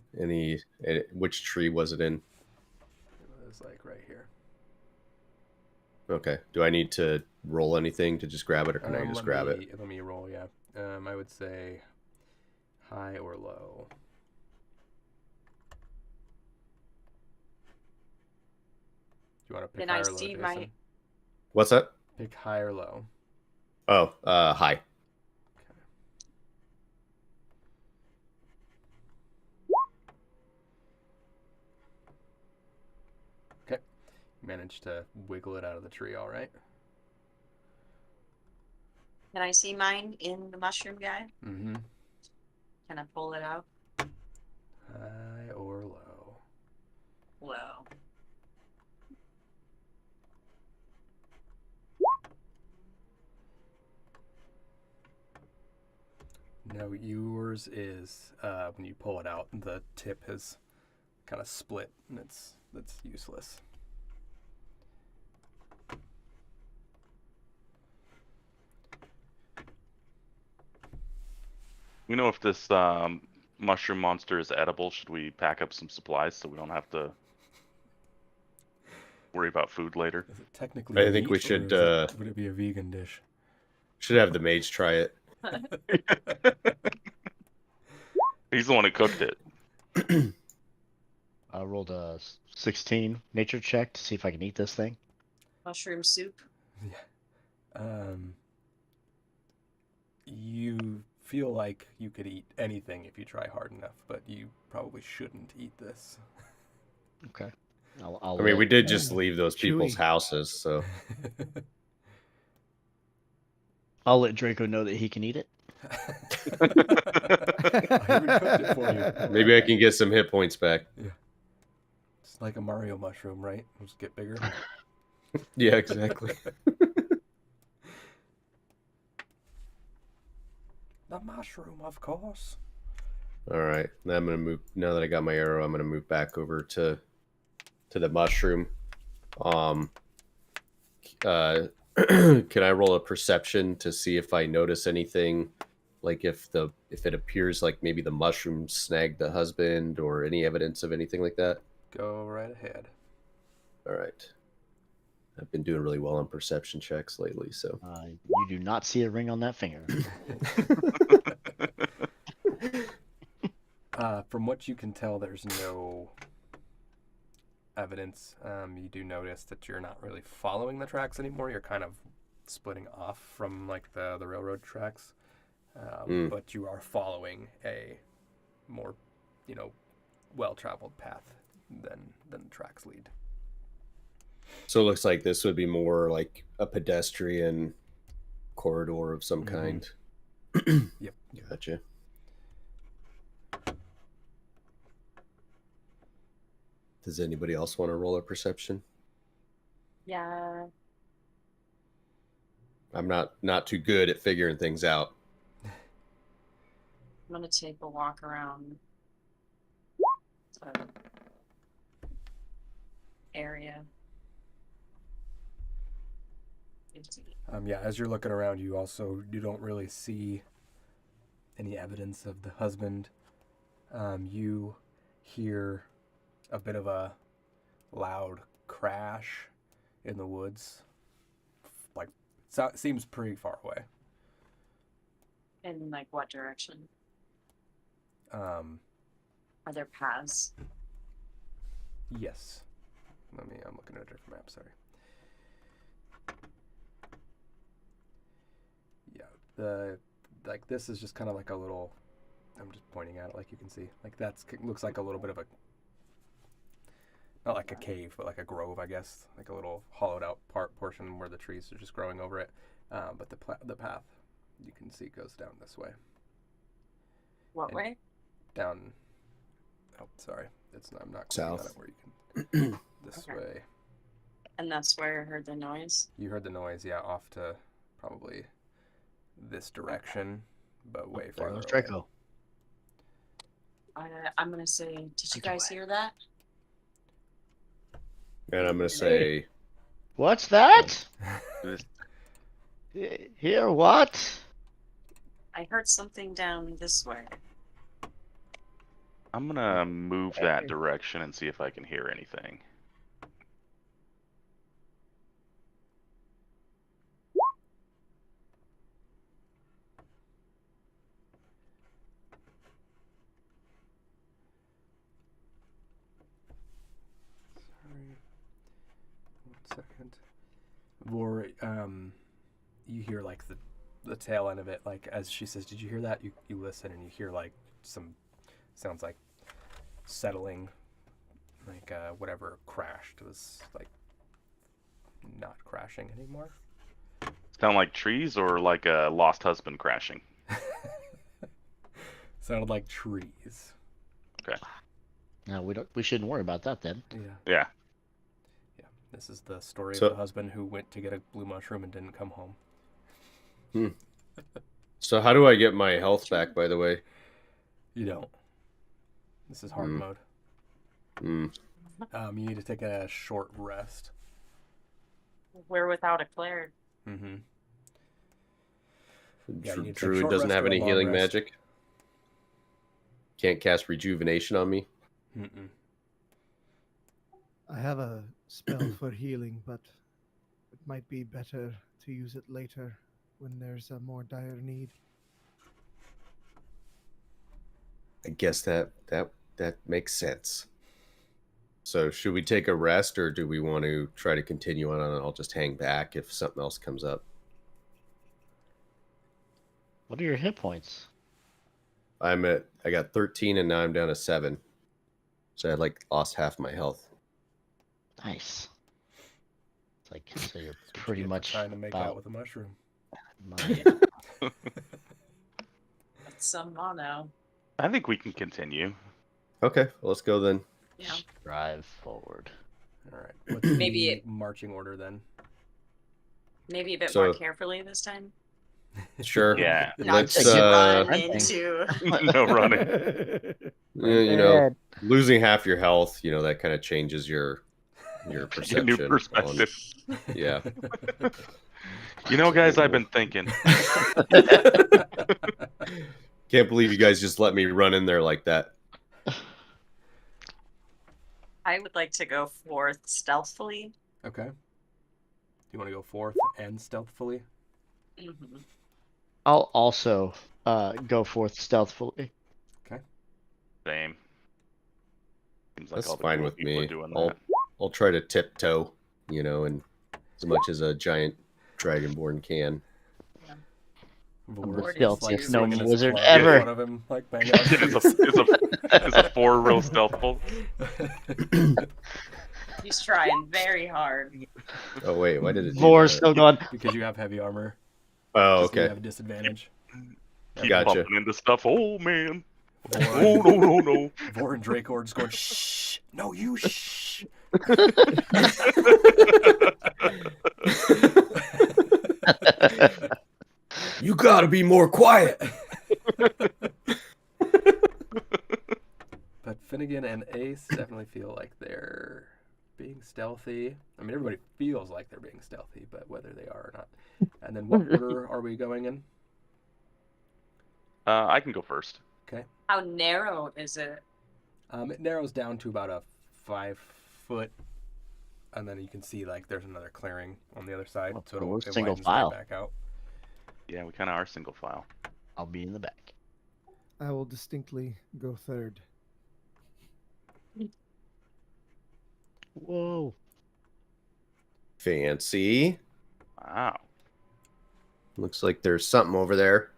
Which tree was it in? It was like right here. Okay. Do I need to roll anything to just grab it, or can I just grab it? Let me roll, yeah. I would say high or low. Do you want to pick Then I high or low, see Jason? my- What's that? Pick high or low. Oh, high. managed to wiggle it out of the tree all right. Can I see mine in the mushroom guy? Mm-hmm. Can I pull it out? High or low? Low. No, yours is when you pull it out, the tip has kind of split, and that's useless. We know if this mushroom monster is edible. Should we pack up some supplies so we don't have to worry about food later? Is it technically I think we meat, or should, would it be a vegan dish? Should have the mage try it. He's the one who cooked it. I rolled a 16 nature check to see if I can eat this thing. Mushroom soup. You feel like you could eat anything if you try hard enough, but you probably shouldn't eat this. Okay. I mean, we did just leave those people's Chewy. houses, so I'll let Draco know that he can eat it. I even cooked it for you. maybe I can get some hit points back. It's like a Mario mushroom, right? It'll just get bigger. Yeah, exactly. The mushroom, of course. All right, now I'm gonna move. Now that I got my arrow, I'm gonna move back over to the mushroom. Can I roll a perception to see if I notice anything, like if it appears like maybe the mushroom snagged the husband or any evidence of anything like that? Go right ahead. All right. I've been doing really well on perception checks lately, so. You do not see a ring on that finger. From what you can tell, there's no evidence. You do notice that you're not really following the tracks anymore. You're kind of splitting off from like the railroad tracks, but you are following a more, well-traveled path than the tracks lead. So it looks like this would be more like a pedestrian corridor of some kind. Yep. Gotcha. Does anybody else want to roll a perception? Yeah. I'm not too good at figuring things out. I'm gonna take a walk around the area. As you're looking around, you don't really see any evidence of the husband. You hear a bit of a loud crash in the woods. Like, seems pretty far away. In like what direction? Are there paths? Yes. I'm looking at a different map, sorry. Yeah, this is just kind of like a little, I'm just pointing at it like you can see. Like looks like a little bit of a, not like a cave, but like a grove, I guess. Like a little hollowed out portion where the trees are just growing over it. But the path you can see goes down this way. What way? Down, oh, sorry. I'm not South. on it where you can, this Okay. way. And that's where I heard the noise? You heard the noise, yeah, off to probably this direction, but way There farther goes away. Draco. I'm gonna say, did you guys hear that? And I'm going to say, What's that? This- Here, what? I heard something down this way. I'm gonna move that direction and see if I can hear anything. Sorry. 1 second. Vor, you hear like the tail end of it, like as she says, "Did you hear that?" You listen and you hear like some sounds like settling, like whatever crashed was like not crashing anymore. Sound like trees or like a lost husband crashing? Sounded like trees. Okay. No, we shouldn't worry about that then. Yeah. Yeah. Yeah. This is the story So- of the husband who went to get a blue mushroom and didn't come home. So how do I get my health back, by the way? You don't. This is hard mode. Hmm. You need to take a short rest. We're without a Claire. Mm-hmm. Yeah, you need to take a Druid short doesn't rest have or a any long healing rest. magic. Can't cast rejuvenation on me. Mm-mm. I have a spell for healing, but it might be better to use it later when there's a more dire need. I guess that makes sense. So should we take a rest, or do we want to try to continue on, and I'll just hang back if something else comes up? What are your hit points? I got 13 and now I'm down to 7. So I lost half my health. Nice. It's like so you're That's what you pretty get for much trying to make about out with a mushroom. mine. That's some mono. I think we can continue. Okay, well, let's go then. Yeah. Drive forward. All right. What's Maybe the it- marching order then? Maybe a bit So- more carefully this time. Sure. Yeah. Not Let's just run Renting. into. No running. you know, losing half your health, that kind of changes your perception. New perspective. Yeah. You know, guys, I've been thinking. Can't believe you guys just let me run in there like that. I would like to go forth stealthily. Okay. Do you want to go forth and stealthily? Mm-hmm. I'll also go forth stealthily. Same. Seems like That's all the fine cool with people are me. doing I'll that. I'll try to tiptoe, and as much as a giant dragonborn can. Vor's stealthiest just, gnome swinging his wizard club in ever. front of him, like banging on Is a 4 real stealthful? He's trying very hard. Oh wait, why did it? do Vor's that? still going. Because you have heavy armor. Oh, So you okay. have a disadvantage. Keep Gotcha. bumping into stuff. Oh, man. Vor, Oh, no. Vor and Draco are just going, shh. No, you shh. You gotta be more quiet. But Finnegan and Ace definitely feel like they're being stealthy. I mean, everybody feels like they're being stealthy, but whether they are or not. And then what order are we going in? I can go first. Okay. How narrow is it? It narrows down to about a 5 foot, and then you can see like there's another clearing on the other side, Oh, so we're it single widens file. right back out. Yeah, we kind of are single file. I'll be in the back. I will distinctly go third. Whoa. Fancy. Wow. Looks like there's something over there.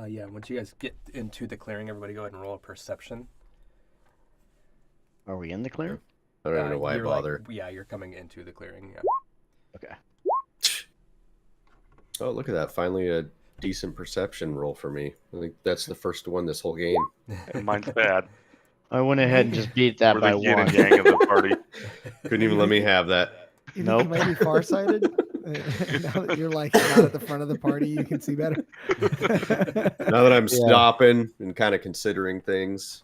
Yeah, once you guys get into the clearing, everybody go ahead and roll a perception. Are we in the clear? I don't even know why I you're like- bother. yeah, you're coming into the clearing. Yeah. Okay. Oh, look at that! Finally, a decent perception roll for me. I think that's the first one this whole game. And mine's bad. I went ahead and just beat that We're by the yin and one. yang of the party. Couldn't even let me have that. You Nope. think you might be farsighted? Now that you're like not at the front of the party, you can see better. Now that I'm Yeah. stopping and kind of considering things.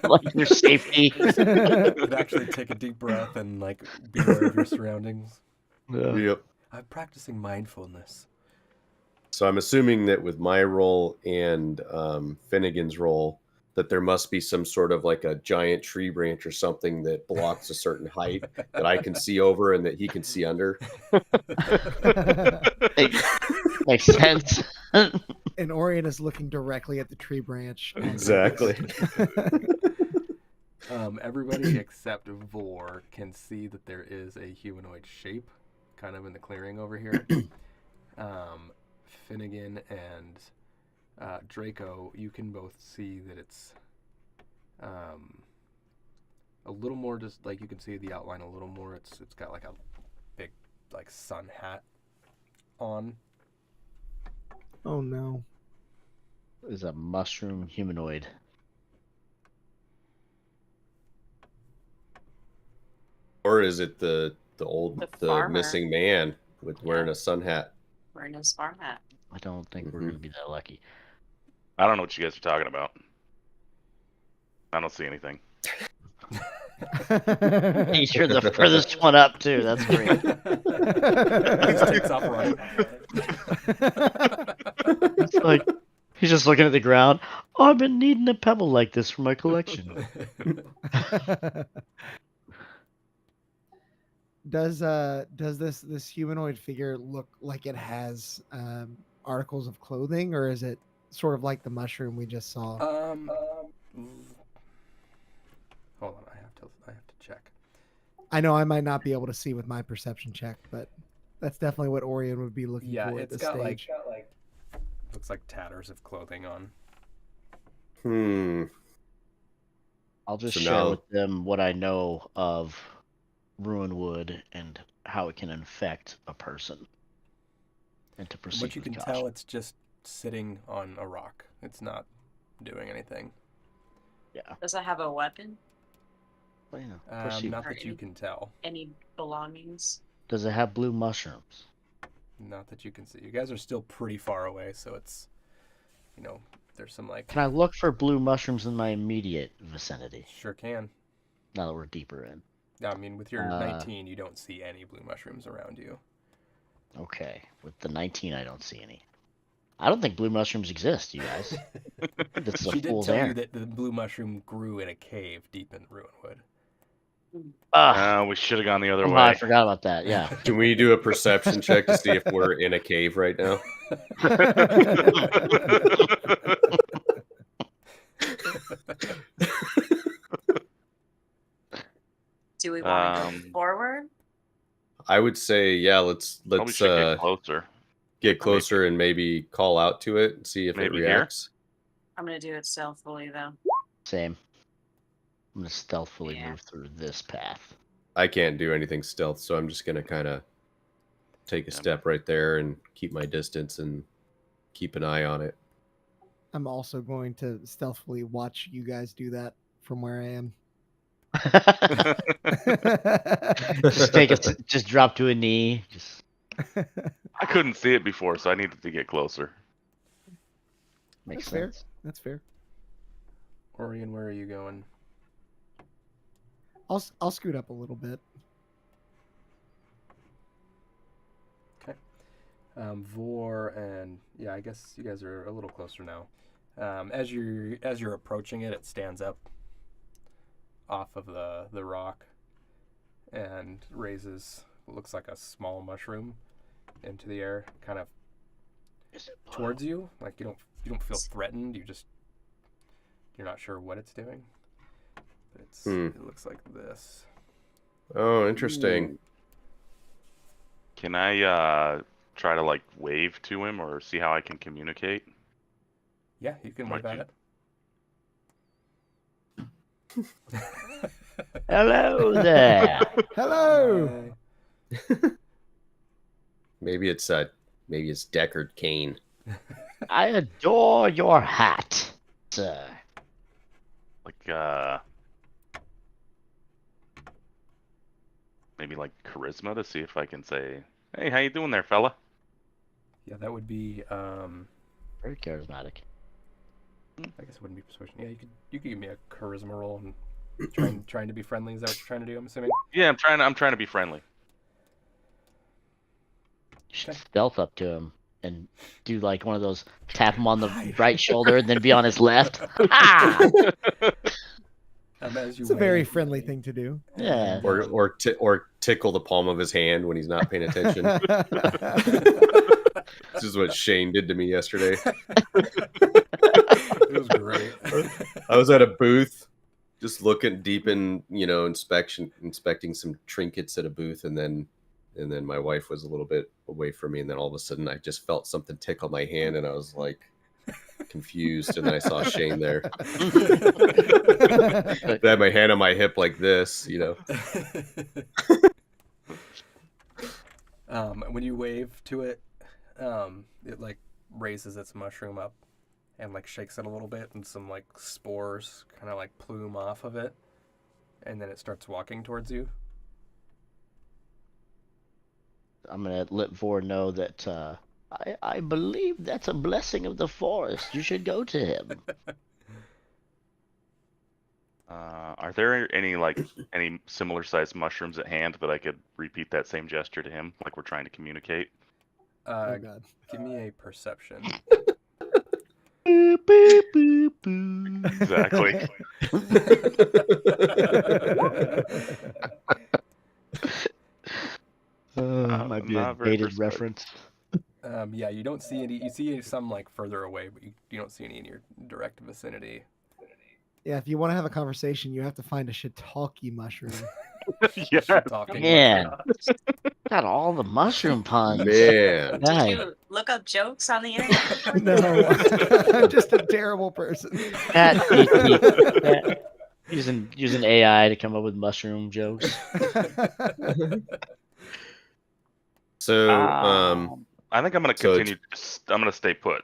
Like your safety. But actually take a deep breath and like be aware of your surroundings. Yep. I'm practicing mindfulness. So I'm assuming that with my roll and Finnegan's roll, that there must be some sort of like a giant tree branch or something that blocks a certain height that I can see over and that he can see under. Makes sense. And Orion is looking directly at the tree branch. Exactly. Everybody except Vor can see that there is a humanoid shape kind of in the clearing over here. Finnegan and Draco, you can both see that it's a little more, just like you can see the outline a little more. It's got like a big like sun hat on. Oh no. Is a mushroom humanoid. Or is it the The farmer. missing man with wearing Yeah. a sun hat? Wearing his farm hat. I don't think we're Mhm. gonna be that lucky. I don't know what you guys are talking about. I don't see anything. You're the furthest one up too. That's great. He just takes off running. It's like he's just looking at the ground. Oh, I've been needing a pebble like this for my collection. Does this humanoid figure look like it has articles of clothing, or is it sort of like the mushroom we just saw? Hold on, I have to check. I know I might not be able to see with my perception check, but that's definitely what Orion would be looking Yeah, for at it's this got stage. like looks like tatters of clothing on. I'll just So share now- with them what I know of Ruinwood and how it can infect a person. And to proceed What you with can caution. tell, it's just sitting on a rock. It's not doing anything. Yeah. Does it have a weapon? Well, you know, proceed. Not Or that you any- can tell. Any belongings? Does it have blue mushrooms? Not that you can see. You guys are still pretty far away, so it's, there's some like. Can I look for blue mushrooms in my immediate vicinity? Sure can. Now that we're deeper in. I mean, with your 19, you don't see any blue mushrooms around you. Okay. With the 19, I don't see any. I don't think blue mushrooms exist, you guys. This is a She did fool's tell you errand. that the blue mushroom grew in a cave deep in Ruinwood. Ugh, We should have gone the other somehow I way. forgot about that. Yeah. Can we do a perception check to see if we're in a cave right now? Do we want to Um, go forward? I would say, yeah, let's Probably should get closer. get closer and maybe call out to it and see if Maybe it here? reacts. I'm gonna do it stealthily though. Same. I'm going to stealthily Yeah. move through this path. I can't do anything stealth, so I'm just gonna kind of take a Yeah. step right there and keep my distance and keep an eye on it. I'm also going to stealthily watch you guys do that from where I am. Just drop to a knee. Just I couldn't see it before, so I needed to get closer. makes That's fair. sense. That's fair. Orion, where are you going? I'll scoot up a little bit. Vor and yeah, I guess you guys are a little closer now. As you're approaching it, it stands up off of the rock and raises what looks like a small mushroom into the air, kind of towards you. Like you don't feel threatened. You're not sure what it's doing. But it looks like this. Oh, interesting. Can I try to like wave to him or see how I can communicate? Yeah, you can Might wave at it. Hello there. Hello. Maybe it's Deckard Cain. I adore your hat, sir. Like maybe like charisma to see if I can say, "Hey, how you doing there, fella?" Yeah, that would be. Very charismatic. I guess it wouldn't be persuasion. Yeah, you could give me a charisma roll and trying to be friendly. Is that what you're trying to do? I'm assuming. Yeah, I'm trying to be friendly. You should Okay. stealth up to him and do like one of those tap him on the right shoulder and then be on his left. Ah! As you It's a very wave, friendly thing to do. Yeah. Or tickle the palm of his hand when he's not paying attention. This is what Shane did to me yesterday. It was great. I was at a booth just looking deep in, inspecting some trinkets at a booth, and then my wife was a little bit away from me, and then all of a sudden I just felt something tickle my hand, and I was like, confused, and then I saw Shane there. I had my hand on my hip like this, When you wave to it, it like raises its mushroom up and like shakes it a little bit, and some like spores kind of like plume off of it, and then it starts walking towards you. I'm gonna let Vor know that I believe that's a blessing of the forest. You should go to him. Are there any similar sized mushrooms at hand that I could repeat that same gesture to him, like we're trying to communicate? Oh god. Give me a perception. Boop, boop, boop, boop. Exactly. Might be a not very dated persuasive. reference. Yeah, you don't see any. You see some like further away, but you don't see any in your direct vicinity. Yeah, if you want to have a conversation, you have to find a shiitake mushroom. Yes. Talking Man, mushroom. got all the mushroom puns. Man. Did Nice. you look up jokes on the internet? No, I'm just a terrible person. Cat using AI to come up with mushroom jokes. So, I think I'm going to So continue. I'm going to stay put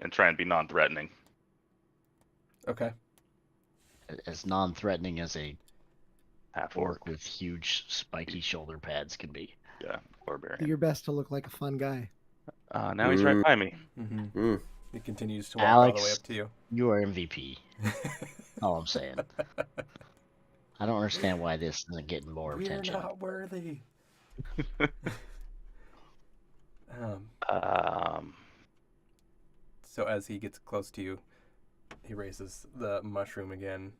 and try and be non-threatening. Okay. As non-threatening as a Half orc. orc with huge spiky shoulder pads can be. Yeah, Do barbarian. your best to look like a fun guy. Now he's right by me. Mm-hmm. mm, He continues to walk all the way Alex, up to you. you are MVP. All I'm saying. I don't understand why this isn't getting more We're attention. not worthy. So as he gets close to you, he raises the mushroom again,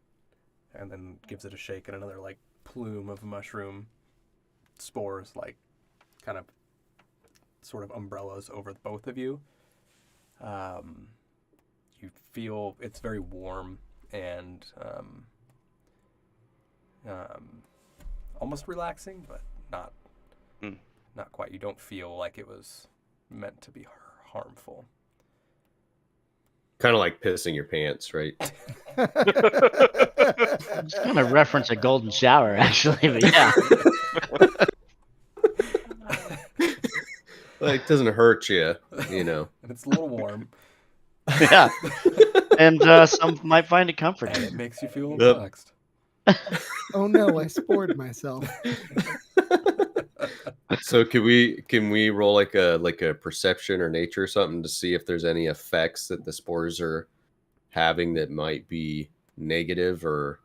and then gives it a shake, and another like plume of mushroom spores, like kind of sort of umbrellas over both of you. You feel it's very warm and almost relaxing, but not not quite. You don't feel like it was meant to be harmful. kind of like pissing your pants, right? It's going to reference a golden shower, actually, but yeah. Like, it doesn't hurt you, And it's a little warm, Yeah. And some might find it comforting. and it makes you feel Yep. relaxed. Oh no, I spored myself. So can we roll like a perception or nature or something to see if there's any effects that the spores are having that might be negative or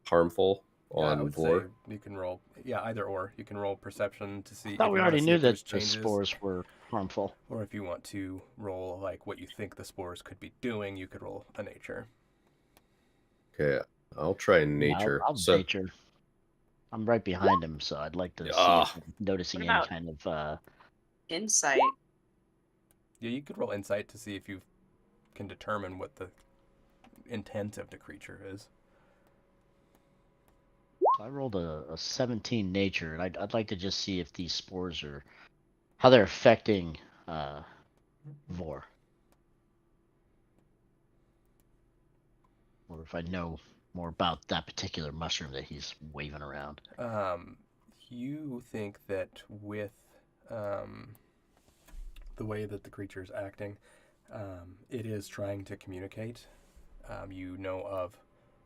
harmful I on would say Vor? you can roll, either or. You can roll perception to see. I thought if we you wanna already see knew if that there's the changes, spores were harmful. or if you want to roll like what you think the spores could be doing, you could roll a nature. Okay, I'll try Yeah, nature. I'll So nature. I'm right behind him, so I'd like to see Ah. if I'm noticing What any about- kind of Insight. Yeah, you could roll insight to see if you can determine what the intent of the creature is. I rolled a 17 nature, and I'd like to just see if these spores are how they're affecting Vor, or if I know more about that particular mushroom that he's waving around. You think that with the way that the creature is acting, it is trying to communicate. You know of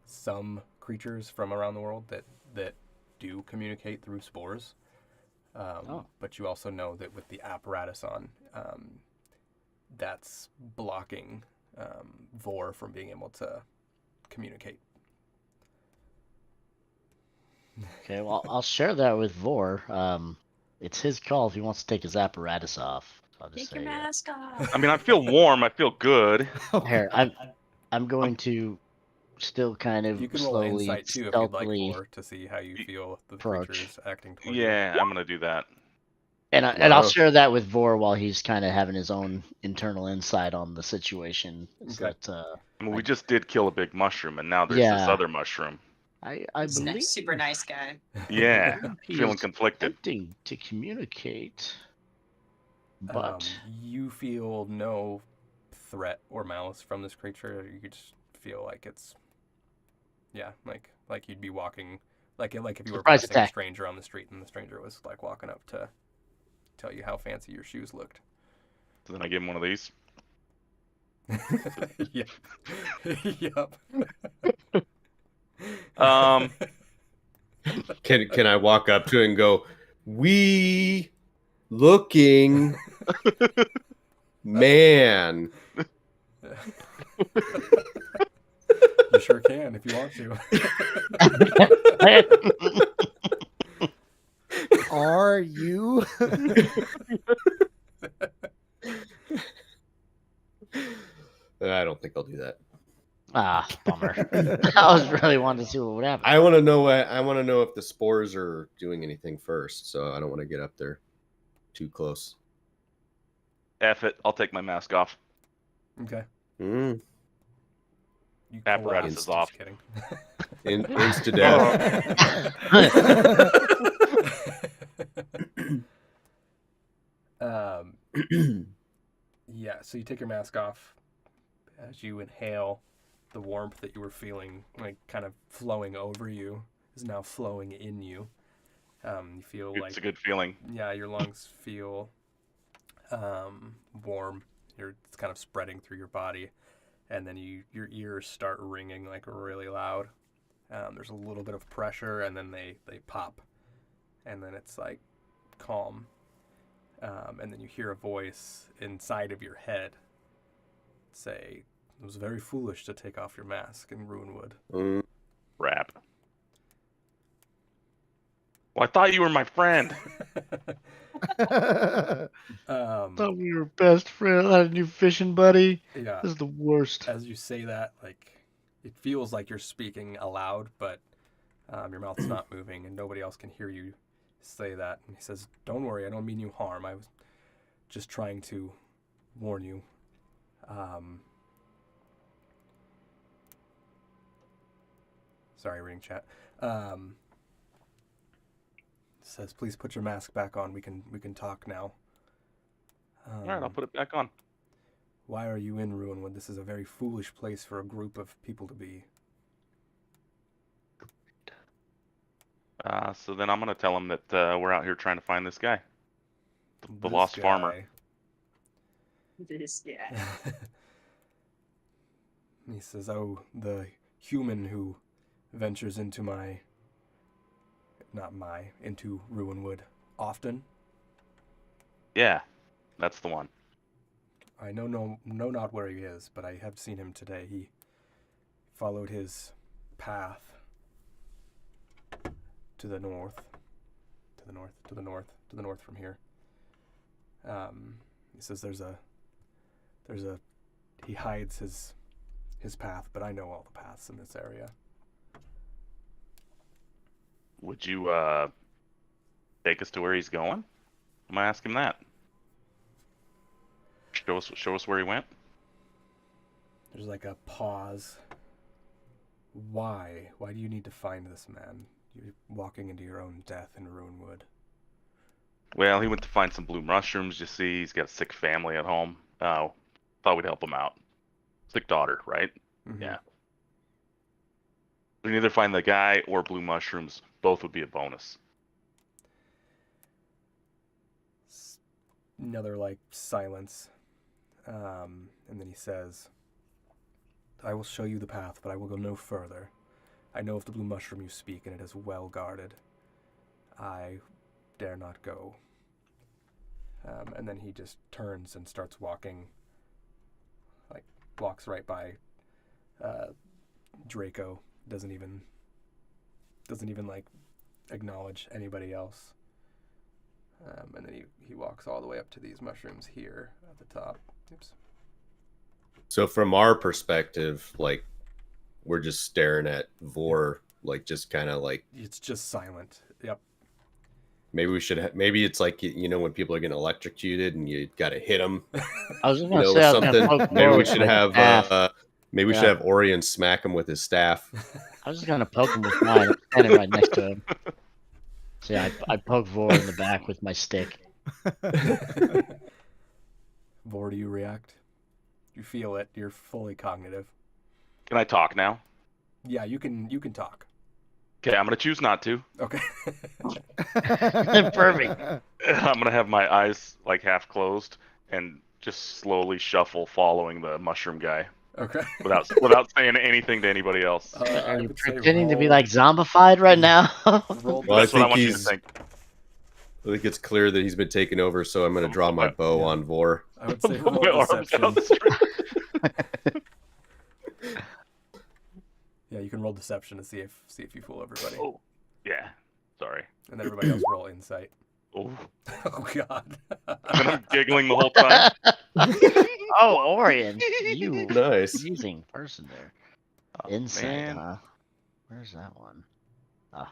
some creatures from around the world that do communicate through spores. But you also know that with the apparatus on, that's blocking Vor from being able to communicate. Okay, well, I'll share that with Vor. It's his call if he wants to take his apparatus off. I'll just Take your say, mask off. I mean, I feel warm. I feel good. here, I'm going to still kind of You can roll slowly, insight too if you'd like, stealthily, Vor, to see how you feel the approach. creature's acting towards you. Yeah, I'm gonna do that. and I'll Wow. share that with Vor while he's kind of having his own internal insight on the situation. So Okay. that I mean, we just did kill a big mushroom, and now there's this Yeah. other mushroom. I He's a believe super nice guy. Yeah, he's feeling conflicted. attempting to communicate, but You feel no threat or malice from this creature. You just feel like it's, yeah, like you'd be walking, like if you were Surprise passing a attack. stranger on the street and the stranger was like walking up to tell you how fancy your shoes looked. So then I give him one of these. Yeah. Yep. Can I walk up to it and go, "We looking man"? You sure can if you want to. Are you? I don't think I'll do that. Ah, bummer. I was really wanting to see what would happen. I want to know if the spores are doing anything first, so I don't want to get up there too close. F it. I'll take my mask off. Okay. Mm. You Apparatus collapse. is off. Just kidding. Insta death. Yeah, so you take your mask off as you inhale the warmth that you were feeling, like kind of flowing over you, is now flowing in you. You feel It's like, a good feeling. yeah, your lungs feel warm. It's kind of spreading through your body, and then your ears start ringing like really loud. There's a little bit of pressure, and then they pop, and then it's like calm. And then you hear a voice inside of your head say, "It was very foolish to take off your mask in Ruinwood." Mm. Rap. Well, I thought you were my friend. Thought we were best friends. I had a new fishing buddy. Yeah. This is the worst. As you say that, like, it feels like you're speaking aloud, but your mouth's not moving, and nobody else can hear you say that. And he says, "Don't worry, I don't mean you harm. I was just trying to warn you. Sorry, reading chat. Says, please put your mask back on. We can talk now. All right, I'll put it back on. Why are you in Ruinwood? This is a very foolish place for a group of people to be." So then I'm going to tell him that we're out here trying to find this guy. The This lost farmer. guy. This, yeah. He says, "Oh, the human who ventures into into Ruinwood often. Yeah, that's the one. I know not where he is, but I have seen him today. He followed his path to the north from here. He says he hides his path, but I know all the paths in this area." Would you take us to where he's going? I'm gonna ask him that. Show us where he went. There's like a pause. Why? Why do you need to find this man? You're walking into your own death in Ruinwood. Well, he went to find some blue mushrooms. You see, he's got a sick family at home. Thought we'd help him out. Sick daughter, right? Mm-hmm. Yeah. We can either find the guy or blue mushrooms. Both would be a bonus. Another like silence. And then he says, "I will show you the path, but I will go no further. I know of the blue mushroom you speak, and it is well guarded. I dare not go." And then he just turns and starts walking. Like, walks right by Draco. Doesn't even like acknowledge anybody else. And then he walks all the way up to these mushrooms here at the top. Oops. So from our perspective, like, we're just staring at Vor, like, just kind of like, It's just silent. Yep. maybe we should maybe it's like, when people are getting electrocuted and you got to hit them, I was just you gonna know, say, with I was gonna something. poke Maybe Vor we with should my have staff. maybe we should Yeah. have Orion smack him with his staff. I was just gonna poke him with mine. I'm standing right next to him. So yeah, I poke Vor in the back with my stick. Vor, do you react? You feel it. You're fully cognitive. Can I talk now? Yeah, you can talk. Okay, I'm gonna choose not to. Okay. Perfect. I'm gonna have my eyes like half closed and just slowly shuffle following the mushroom guy Okay. without saying anything to anybody else. Are I you would say pretending to be roll- like zombified right now? roll Well, I That's what I think want you to he's. think. I think it's clear that he's been taken over, so I'm going to draw my bow Yeah. on Vor. I would say Put roll my arms deception. out straight. Yeah, you can roll deception to see if you fool everybody, Oh, yeah. Sorry. and then everybody else roll insight. Oh. Oh God. And I'm giggling the whole time. Oh, Orion, you Nice. amazing person there. Oh, Insight, man. huh? Where's that one? Ah,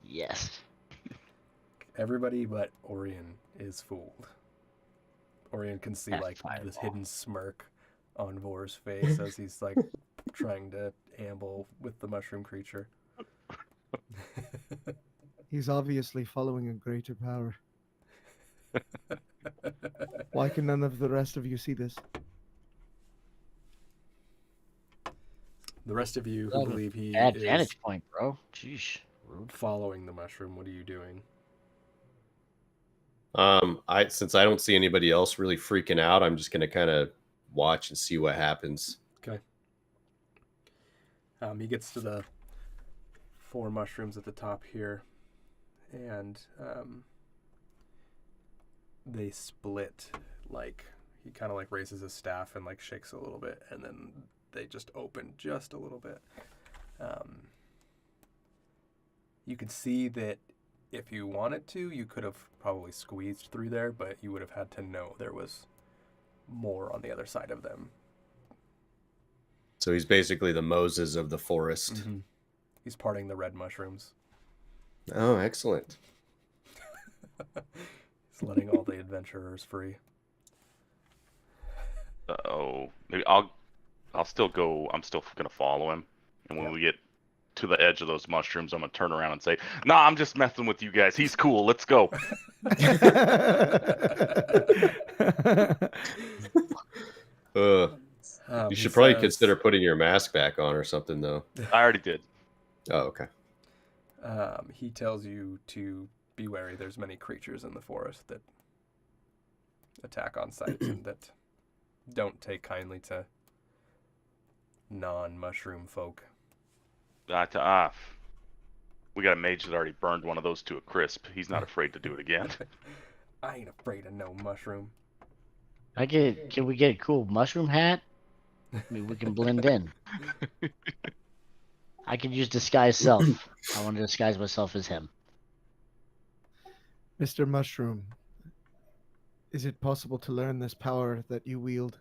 yes. Everybody but Orion is fooled. Orion can see That's like this fireball. hidden smirk on Vor's face as he's like trying to amble with the mushroom creature. He's obviously following a greater power. Why can none of the rest of you see this? The rest of you who Love it. believe he Bad is vantage point, bro. Jeez. Rude. following the mushroom, what are you doing? Since I don't see anybody else really freaking out, I'm just going to kind of watch and see what happens. Okay. He gets to the 4 mushrooms at the top here, and they split. Like he kind of like raises his staff and like shakes a little bit, and then they just open just a little bit. You could see that if you wanted to, you could have probably squeezed through there, but you would have had to know there was more on the other side of them. So he's basically the Moses of the forest. Mm-hmm. He's parting the red mushrooms. Oh, excellent. He's letting all the adventurers free. Oh, maybe I'll still go. I'm still gonna follow him, and when we get to the edge of those mushrooms, I'm gonna turn around and say, "Nah, I'm just messing with you guys. He's cool. Let's go." You He should probably says, consider putting your mask back on or something, though. I already did. Oh, okay. He tells you to be wary. There's many creatures in the forest that attack on sight and that don't take kindly to non-mushroom folk. We got a mage that already burned one of those to a crisp. He's not afraid to do it again. I ain't afraid of no mushroom. Can we get a cool mushroom hat? I mean, we can blend in. I could use disguise self. I want to disguise myself as him. Mr. Mushroom, is it possible to learn this power that you wield?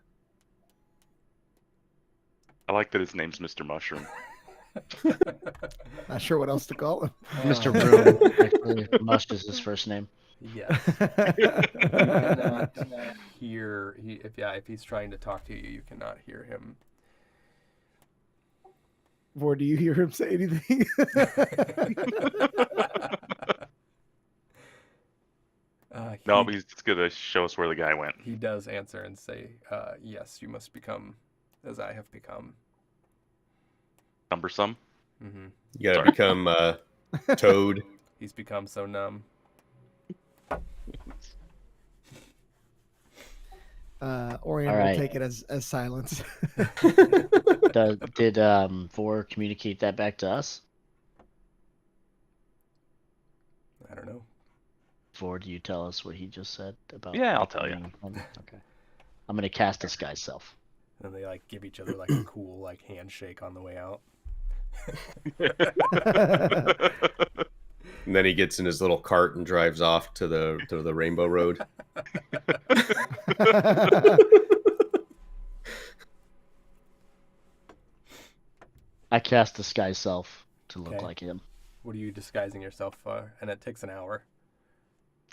I like that his name's Mr. Mushroom. Not sure what else to call him. Mr. Room, actually, Mush is his first name. Yes. You cannot hear if he's trying to talk to you, you cannot hear him. Or do you hear him say anything? No, but he's just gonna show us where the guy went. He does answer and say, yes, you must become as I have become. Cumbersome. Mm-hmm. You gotta become Toad. He's become so numb. Orion All right. will take it as silence. Did Vor communicate that back to us? I don't know. Vor, do you tell us what he just said about? Yeah, I'll tell you. Okay. I'm gonna cast disguise self. And they like give each other like a cool like handshake on the way out. And then he gets in his little cart and drives off to the Rainbow Road. I cast disguise self to look Okay. like him. What are you disguising yourself for? And it takes an hour.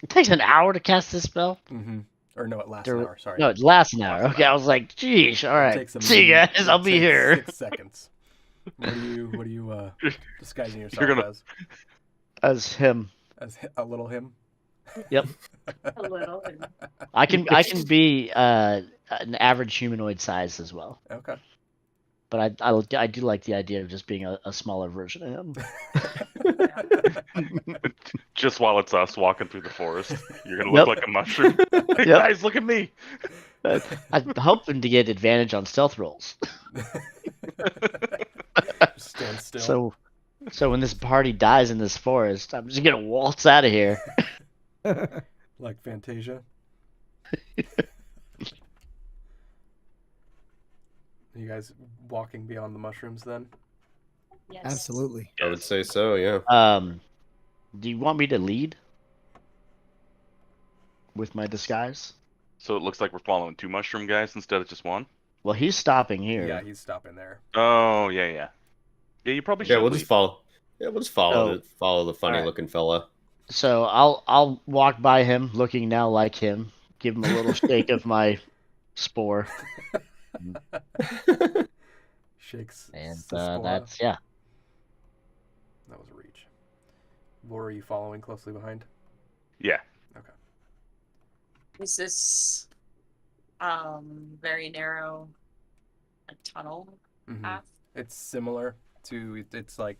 It takes an hour to cast this spell. Mm-hmm. Or no, it lasts There- an hour. Sorry. No, it lasts an hour. Okay, I was like, geez, all It right. takes a See you minute. guys. It I'll be takes here. 6 seconds. What are you disguising yourself You're gonna- As him. as a little him? Yep. A little. I can be an average humanoid size as well. Okay. But I do like the idea of just being a smaller version of him. Just while it's us walking through the forest, you're gonna look like a mushroom. Hey guys, look at me. I'm hoping to get advantage on stealth rolls. Just stand still. So when this party dies in this forest, I'm just gonna waltz out of here. Like Fantasia. You guys walking beyond the mushrooms then? Yes. Absolutely. I would say so. Yeah. Do you want me to lead with my disguise? So it looks like we're following 2 mushroom guys instead of just 1. Well, he's stopping here. Yeah, he's stopping there. Oh yeah. Yeah, you probably should. Yeah, we'll just follow. Yeah, we'll just follow the funny alright. looking fella. So I'll walk by him, looking now like him. Give him a little shake of my spore, Shakes. and the spore. that's That was a reach. Laura, are you following closely behind? Yeah. Okay. Is this very narrow a tunnel Mhm. path? It's similar to, it's like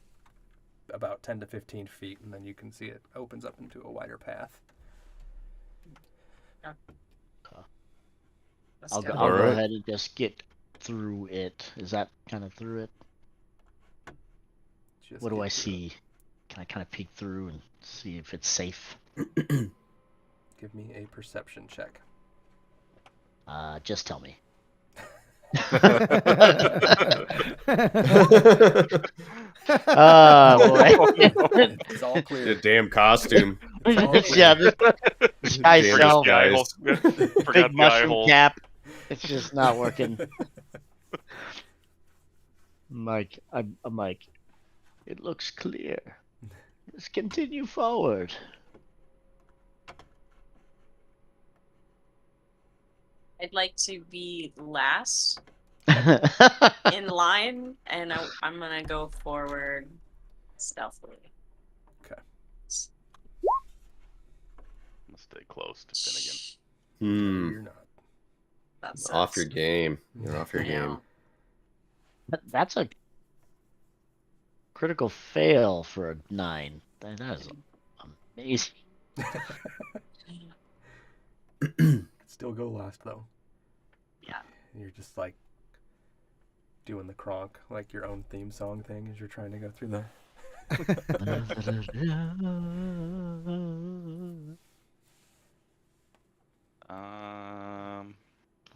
about 10 to 15 feet, and then you can see it opens up into a wider path. Let's I'll go. go Alright. ahead and just get through it. Is that kind of through it? Just What do get I through it. see? Can I kind of peek through and see if it's safe? Give me a perception check. Just tell me. Boy. It's all The clear. damn costume. It's all clear. Yeah, this guy's Damn self, disguise. Forgot big the eye mushroom hole. cap. It's just not working. Mike, I'm like, it looks clear. Let's continue forward. I'd like to be last in line, and I'm gonna go forward stealthily. Okay. I'm gonna stay close to Finnegan. Hmm. You're not. That's Off your game. You're off your Yeah. game. That's a critical fail for a 9. That is amazing. Still go last though. Yeah. And you're just like doing the Kronk, like your own theme song thing as you're trying to go through the.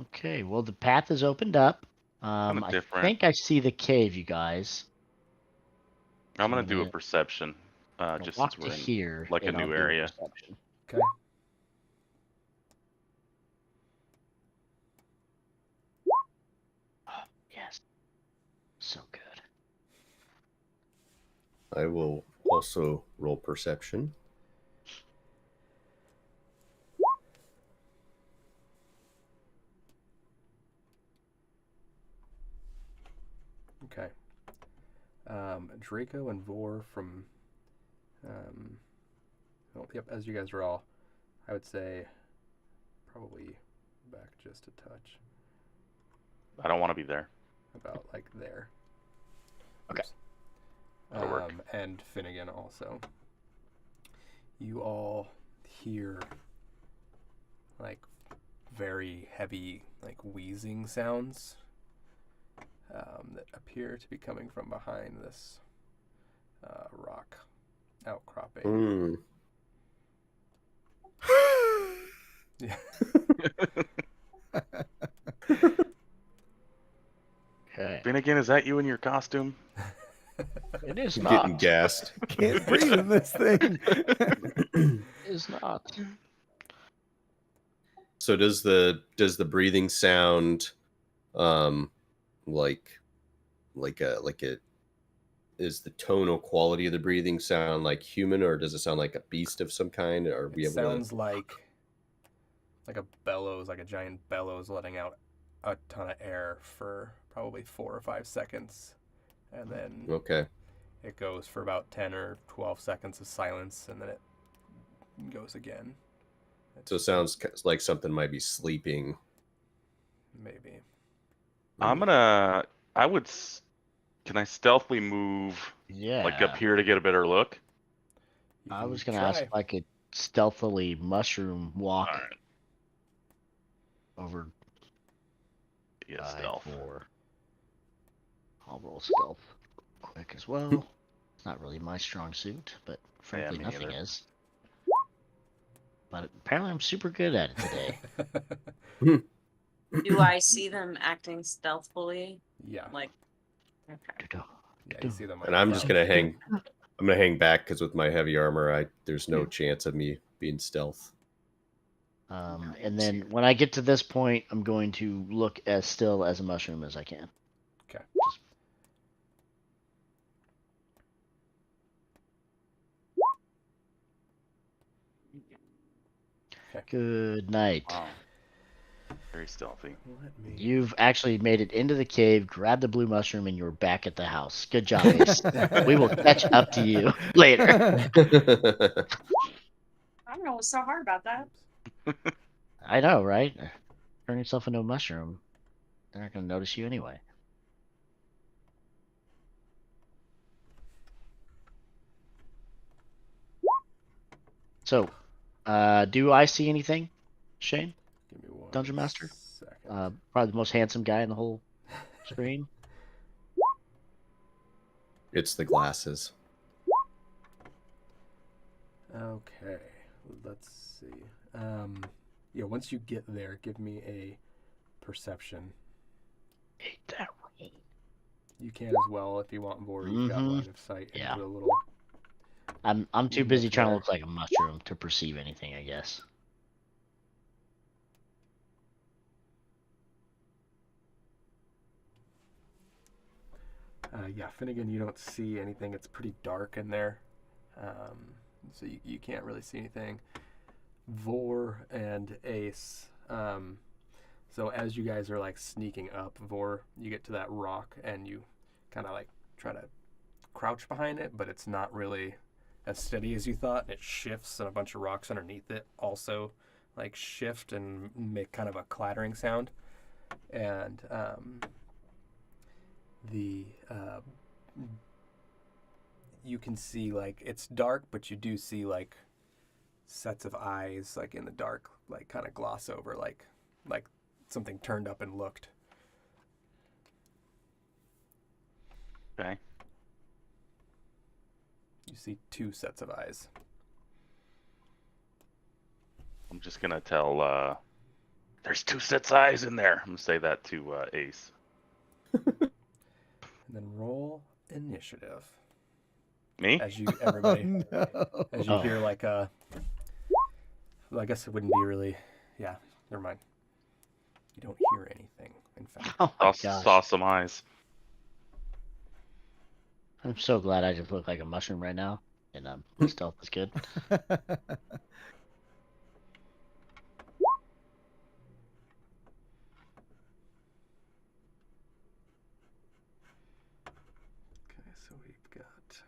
Okay, well the path is opened up. Kinda I different. think I see the cave, you guys. I'm gonna I'm do a gonna- perception. I'll Just walk since to we're in here. like a and I'll new do area. perception. Okay. Oh, yes. So good. I will also roll perception. Okay. Draco and Vor from. Well, yep. As you guys are all, I would say, probably back just a touch. I don't want to be there. About like there. Okay. Oops. That'll work. And Finnegan also. You all hear like very heavy, like wheezing sounds that appear to be coming from behind this rock outcropping. Hmm. Yeah. Okay. Finnegan, is that you in your costume? It is I'm not. getting gassed. Can't breathe in this thing. It is not. So does the breathing sound like a is the tonal quality of the breathing sound like human, or does it sound like a beast of some kind? Or are we It able sounds like a bellows, like a giant bellows letting out a ton of air for probably 4 or 5 seconds. And then to okay. it goes for about 10 or 12 seconds of silence, and then it goes again. So it sounds like something might be sleeping. Maybe. I'm gonna. I would. Can I stealthily move Yeah. like up here to get a better look? You I can was gonna ask try. if I could stealthily mushroom walk All right. over Yeah, stealth. 4. I'll roll stealth quick as well. It's not really my strong suit, but frankly me nothing neither. is. But apparently I'm super good at it today. Do I see them acting stealthily? Yeah. Like, okay. Yeah, you see them. And I'm just gonna hang. I'm gonna hang back because with my heavy armor, there's no chance of me being stealth. And then when I get to this point, I'm going to look as still as a mushroom as I can. Okay. Good night. Wow. Very stealthy. Let me. You've actually made it into the cave, grabbed the blue mushroom, and you're back at the house. Good job, Ace. We will catch up to you later. I don't know what's so hard about that. I know, right? Turn yourself into a mushroom. They're not going to notice you anyway. So, do I see anything, Shane? Give me one Dungeon Master? second. Probably the most handsome guy in the whole screen. It's the glasses. Okay. Let's see. Yeah. Once you get there, give me a perception. Hate that roll. You can as well if you want, Vor. You've got line of sight into Yeah. the little. I'm too busy Look trying to there. look like a mushroom to perceive anything, I guess. Yeah, Finnegan, you don't see anything. It's pretty dark in there, so you can't really see anything. Vor and Ace. So as you guys are like sneaking up, Vor, you get to that rock and you kind of like try to crouch behind it, but it's not really as steady as you thought. It shifts, and a bunch of rocks underneath it also like shift and make kind of a clattering sound. And you can see like it's dark, but you do see like sets of eyes like in the dark, like kind of gloss over, like something turned up and looked. Okay. You see 2 sets of eyes. I'm just gonna tell. There's 2 sets of eyes in there. I'm gonna say that to Ace. And then roll initiative. Me? As you everybody No. as you hear like a. Well, I guess it wouldn't be really. Yeah, never mind. You don't hear anything. In fact, Oh my Saw, gosh. saw some eyes. I'm so glad I just look like a mushroom right now. And stealth is good. okay, so we've got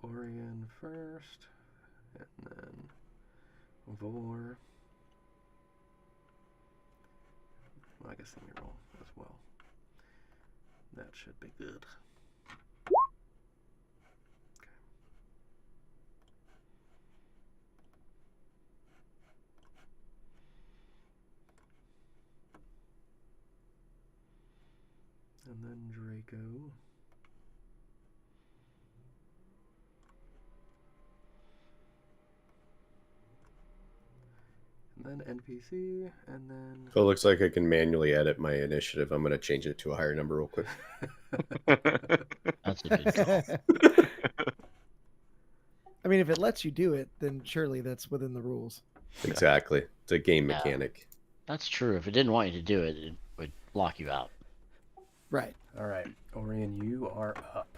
Orion first, and then Vor. Well, I guess let me roll as well. That should be good. Okay. And then Draco. And then NPC, and then So it looks like I can manually edit my initiative. I'm gonna change it to a higher number real quick. That's a good call. I mean, if it lets you do it, then surely that's within the rules. Exactly. It's a game Yeah. mechanic. That's true. If it didn't want you to do it, it would lock you out. Right. all right, Orion, you are up.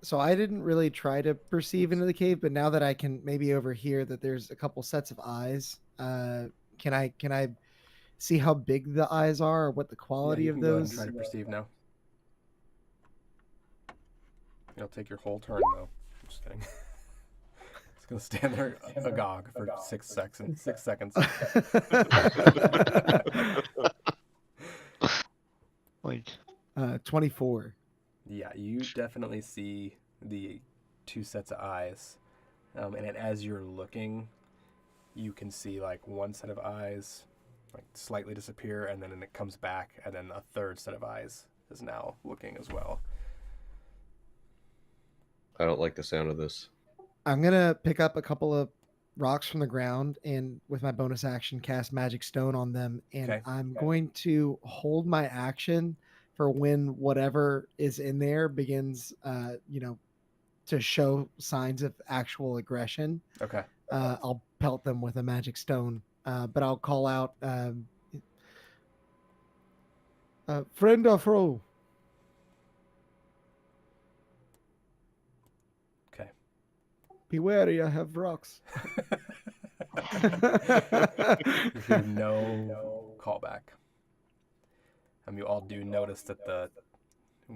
So I didn't really try to perceive into the cave, but now that I can maybe overhear that there's a couple sets of eyes, can I see how big the eyes are or what the quality you of can go ahead and those? try to perceive now. It'll take your whole turn though. I'm just kidding. gonna stand there agog for 6 seconds. 6 seconds. Like, 24. Yeah, you definitely see the 2 sets of eyes, and then as you're looking, you can see like one set of eyes like slightly disappear, and then it comes back, and then a third set of eyes is now looking as well. I don't like the sound of this. I'm gonna pick up a couple of rocks from the ground and with my bonus action cast magic stone on them, and Okay. I'm going to hold my action for when whatever is in there begins to show signs of actual aggression. Okay. I'll pelt them with a magic stone, but I'll call out friend or foe. Okay. Be wary, I have rocks. You hear no callback. You all do notice that the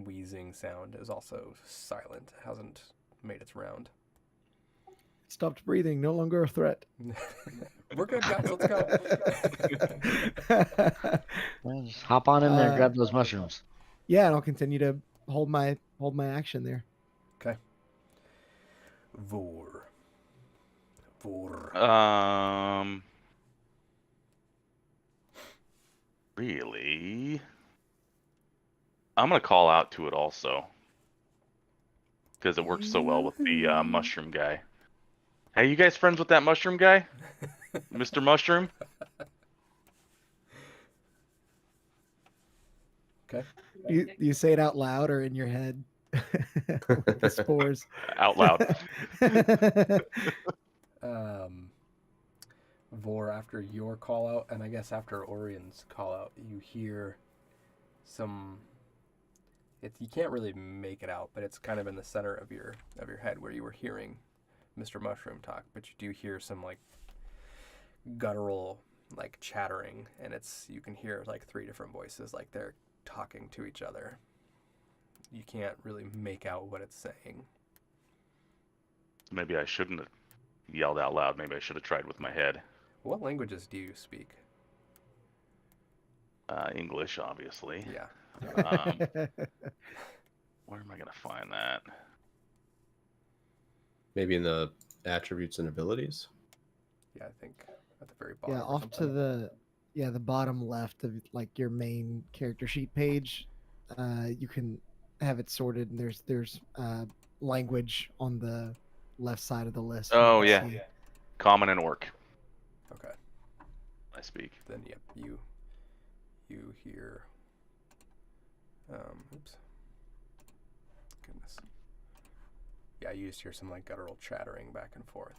wheezing sound is also silent. It hasn't made its round. Stopped breathing, no longer a threat. We're good, guys. Let's go. well, just hop on in there and grab those mushrooms. Yeah, and I'll continue to hold my action there. Okay. Vor. Really? I'm gonna call out to it also, because it works so well with the mushroom guy. Hey, you guys friends with that mushroom guy, Mr. Mushroom? Okay. You say it out loud or in your head? With the spores. Out loud. Vor, after your call out, and I guess after Orion's call out, you hear some. You can't really make it out, but it's kind of in the center of your head where you were hearing Mr. Mushroom talk, but you do hear some like guttural like chattering, and you can hear like 3 different voices, like they're talking to each other. You can't really make out what it's saying. Maybe I shouldn't have yelled out loud. Maybe I should have tried with my head. What languages do you speak? English, obviously. Yeah. Where am I gonna find that? Maybe in the attributes and abilities. Yeah, I think at the very bottom. Yeah, off to the bottom left of like your main character sheet page. You can have it sorted, and there's language on the left side of the list. Oh yeah. Common and orc. Okay. I speak. Then yep, you hear. Oops. Goodness. Yeah, you just hear some like guttural chattering back and forth.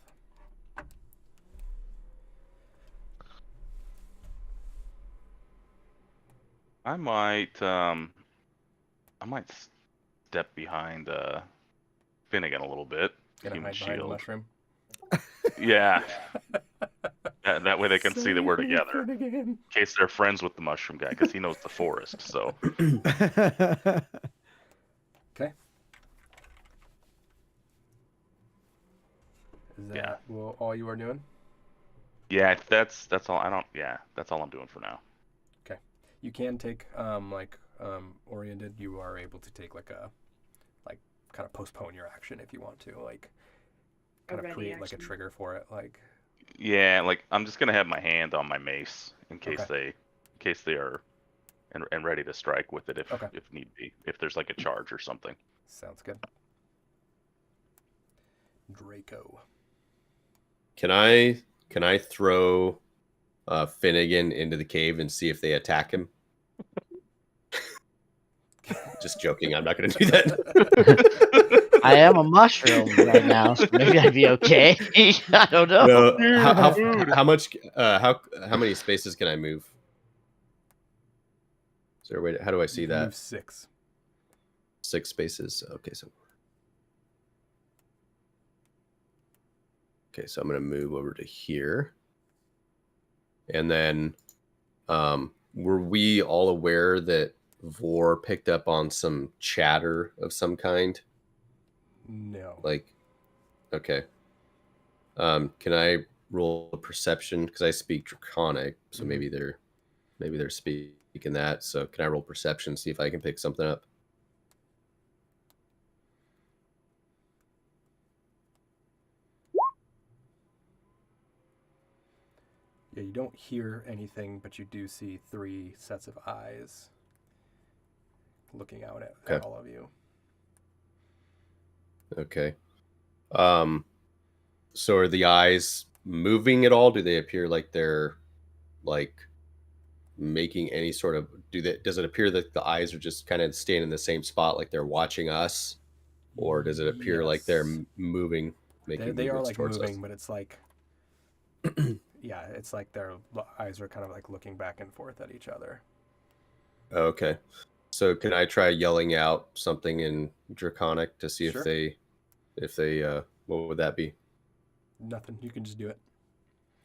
I might step behind Finnegan a little bit. Gonna Human hide behind the shield. mushroom. Yeah. That way they can see that we're Save me, together. Finnegan. In case they're friends with the mushroom guy, because he knows the forest. So Okay. Is that all you are doing? yeah, that's all. That's all I'm doing for now. Okay. You can take oriented. You are able to take kind of postpone your action if you want to, like kind of create like a trigger for it, like. Yeah, like I'm just gonna have my hand on my mace in case they are and ready to strike with it if need be, if there's like a charge or something. Sounds good. Draco. Can I throw Finnegan into the cave and see if they attack him? Just joking. I'm not going to do that. I am a mushroom right now, so maybe I'd be okay. I don't know. No, how much? How many spaces can I move? Is there a way? How do I see that? Move 6. 6 spaces. Okay, so I'm going to move over to here, and then were we all aware that Vor picked up on some chatter of some kind? No. Like, okay. Can I roll a perception? Because I speak Draconic, so Mhm. maybe they're speaking that. So can I roll perception, see if I can pick something up? Yeah, you don't hear anything, but you do see 3 sets of eyes looking out at Okay. all of you. Okay. So are the eyes moving at all? Do they appear like they're like making any sort of does it appear that the eyes are just kind of staying in the same spot like they're watching us? Or does it appear like they're Yes. moving, making They are movements like towards moving, us? but it's like, yeah, it's like their eyes are kind of like looking back and forth at each other. Okay. So can I try yelling out something in Draconic to see Sure. if they what would that be? Nothing. You can just do it.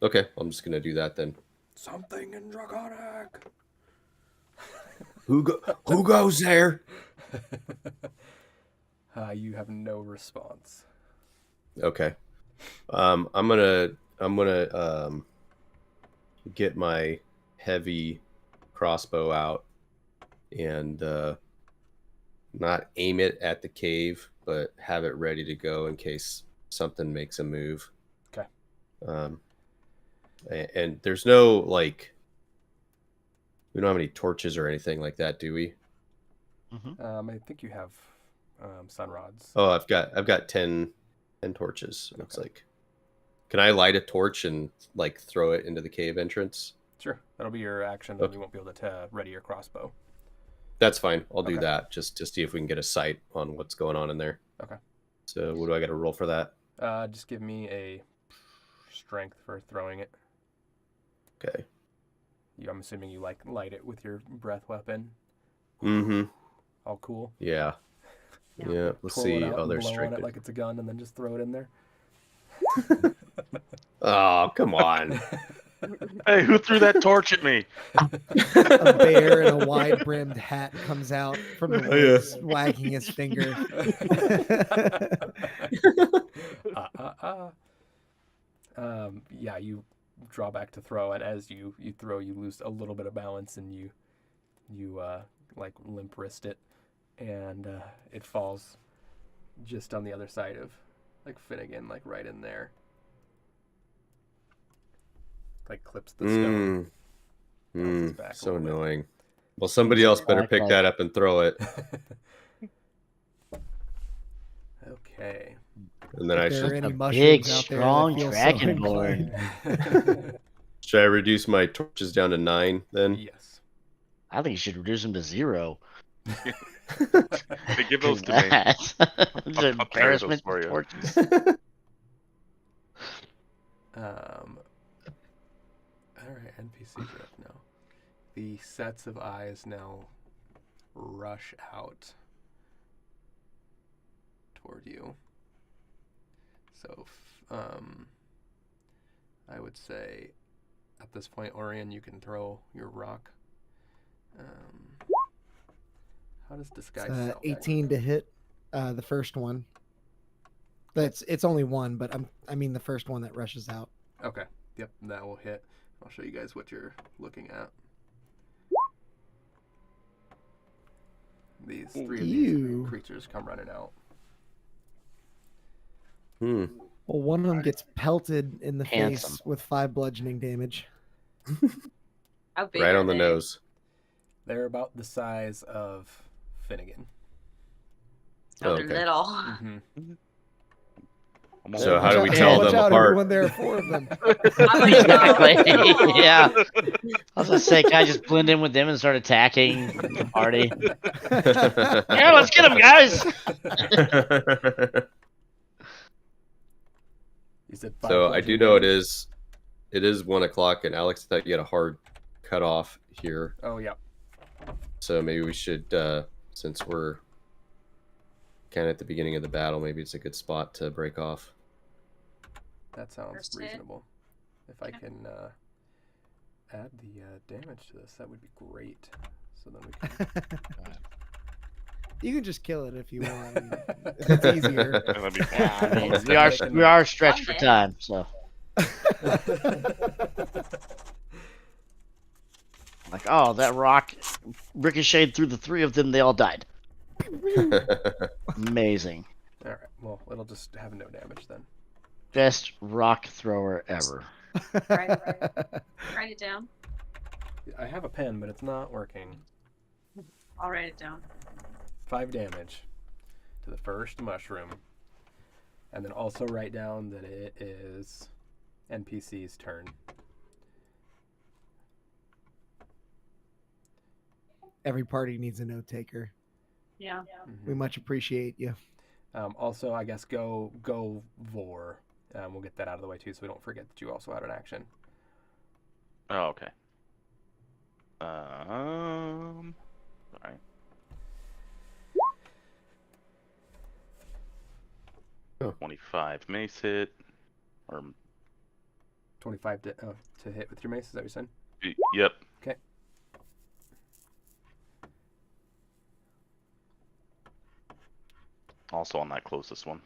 Okay, I'm just gonna do that then. Something in Draconic. Who goes there? You have no response. Okay. I'm gonna get my heavy crossbow out and not aim it at the cave, but have it ready to go in case something makes a move. Okay. And there's no like, we don't have any torches or anything like that, do we? I think you have sun rods. Oh, I've got 10 torches. It looks like. Can I light a torch and like throw it into the cave entrance? Sure, that'll be your action. Okay. Then you won't be able to ready your crossbow. That's fine. I'll do Okay. that just to see if we can get a sight on what's going on in there. Okay. So what do I got to roll for that? Just give me a strength for throwing it. Okay. I'm assuming you like light it with your breath weapon. Mm-hmm. All cool. Yeah. Yeah. Yeah. Let's Pull see. it out Oh, and they're blow on strict. it like it's a gun, and then just throw it in there. Oh, come on. Hey, who threw that torch at me? A bear in a wide-brimmed hat comes out from the Oh, yeah. woods, wagging his finger. Yeah, you draw back to throw, and as you throw, you lose a little bit of balance, and you like limp wrist it, and it falls just on the other side of like Finnegan, like right in there, like clips the stone. Bounces back a So little bit. annoying. Well, somebody else better Back pick like- that up and throw it. Okay. And then I If there are should any A mushrooms big, out there that strong feel so dragonborn. should I reduce my torches down to 9 then? Yes. I think you should reduce them to 0. Hey, give those to me. It's an I'll carry those embarrassment for for you. torches. All right, NPC drift now. The sets of eyes now rush out toward you. So, I would say at this point, Orion, you can throw your rock. How does disguise? self work? 18 to hit the first one. It's only one, but I mean the first one that rushes out. Okay. Yep, that will hit. I'll show you guys what you're looking at. These 3 of these Ew. creatures come running out. Hmm. Well, one of them gets pelted in the Handsome. face with 5 bludgeoning damage. How big Right are on the they? nose. They're about the size of Finnegan. Oh, they're Okay. little. Mm-hmm. I'm So all- how do we Watch tell out, them watch out, apart? everyone, there are 4 of them. I'm like, Exactly. oh. Yeah. I was gonna say, can I just blend in with them and start attacking the party? Yeah, let's get them, guys. You said So I do know it is 1 o'clock, and Alex, I thought you had a hard cutoff here. Oh, yeah. So maybe we should, since we're kind of at the beginning of the battle, maybe it's a good spot to break off. That sounds First hit. reasonable. If I Okay. can add the damage to this, that would be great. So then we can You can just kill it if you want. I mean, it's easier. That'd be Yeah, I fun. mean, we are stretched for time, so like, oh, that rock ricocheted through the three of them. They all died. Amazing. All right. Well, it'll just have no damage then. Best rock thrower ever. Write it down. I have a pen, but it's not working. I'll write it down. 5 damage to the first mushroom. And then also write down that it is NPC's turn. Every party needs a note taker. Yeah. We much appreciate you. Also, I guess go Vor. We'll get that out of the way too, so we don't forget that you also had an action. Oh, okay. Sorry. Oh. 25 mace hit, or 25 to hit with your mace. Is that what you said? yep. Okay. Also on that closest one.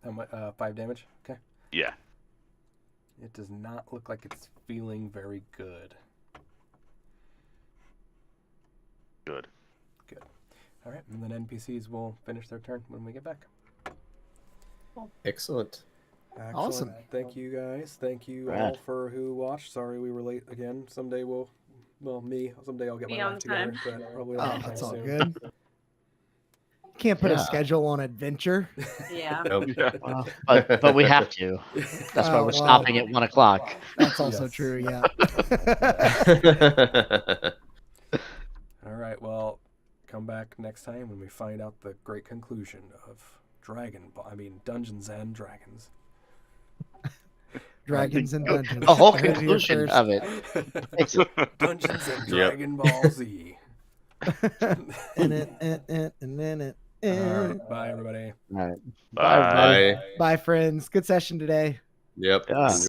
How much? 5 damage. Okay. Yeah. It does not look like it's feeling very good. Good. All right, and then NPCs will finish their turn when we get back. Excellent. Excellent. Awesome. Thank you guys. Thank you Rad. all for who watched. Sorry we were late again. Someday someday I'll get Be my on life together, time. but probably Oh, not that's all soon. good. Can't put a Yeah. schedule on adventure. Yeah. Nope. Yeah. Well, but we have to. That's why Oh, we're well. stopping at 1 o'clock. That's also Yes. true, yeah. All right, well, come back next time when we find out the great conclusion of Dungeons and Dragons. Dragons and Dungeons. The whole I heard it here conclusion first. of it. Dungeons and Yep. Dragon Ball Z. And All right, bye everybody. All right. Bye. everybody. Bye. Bye, friends. Good session today. Yep. Yeah.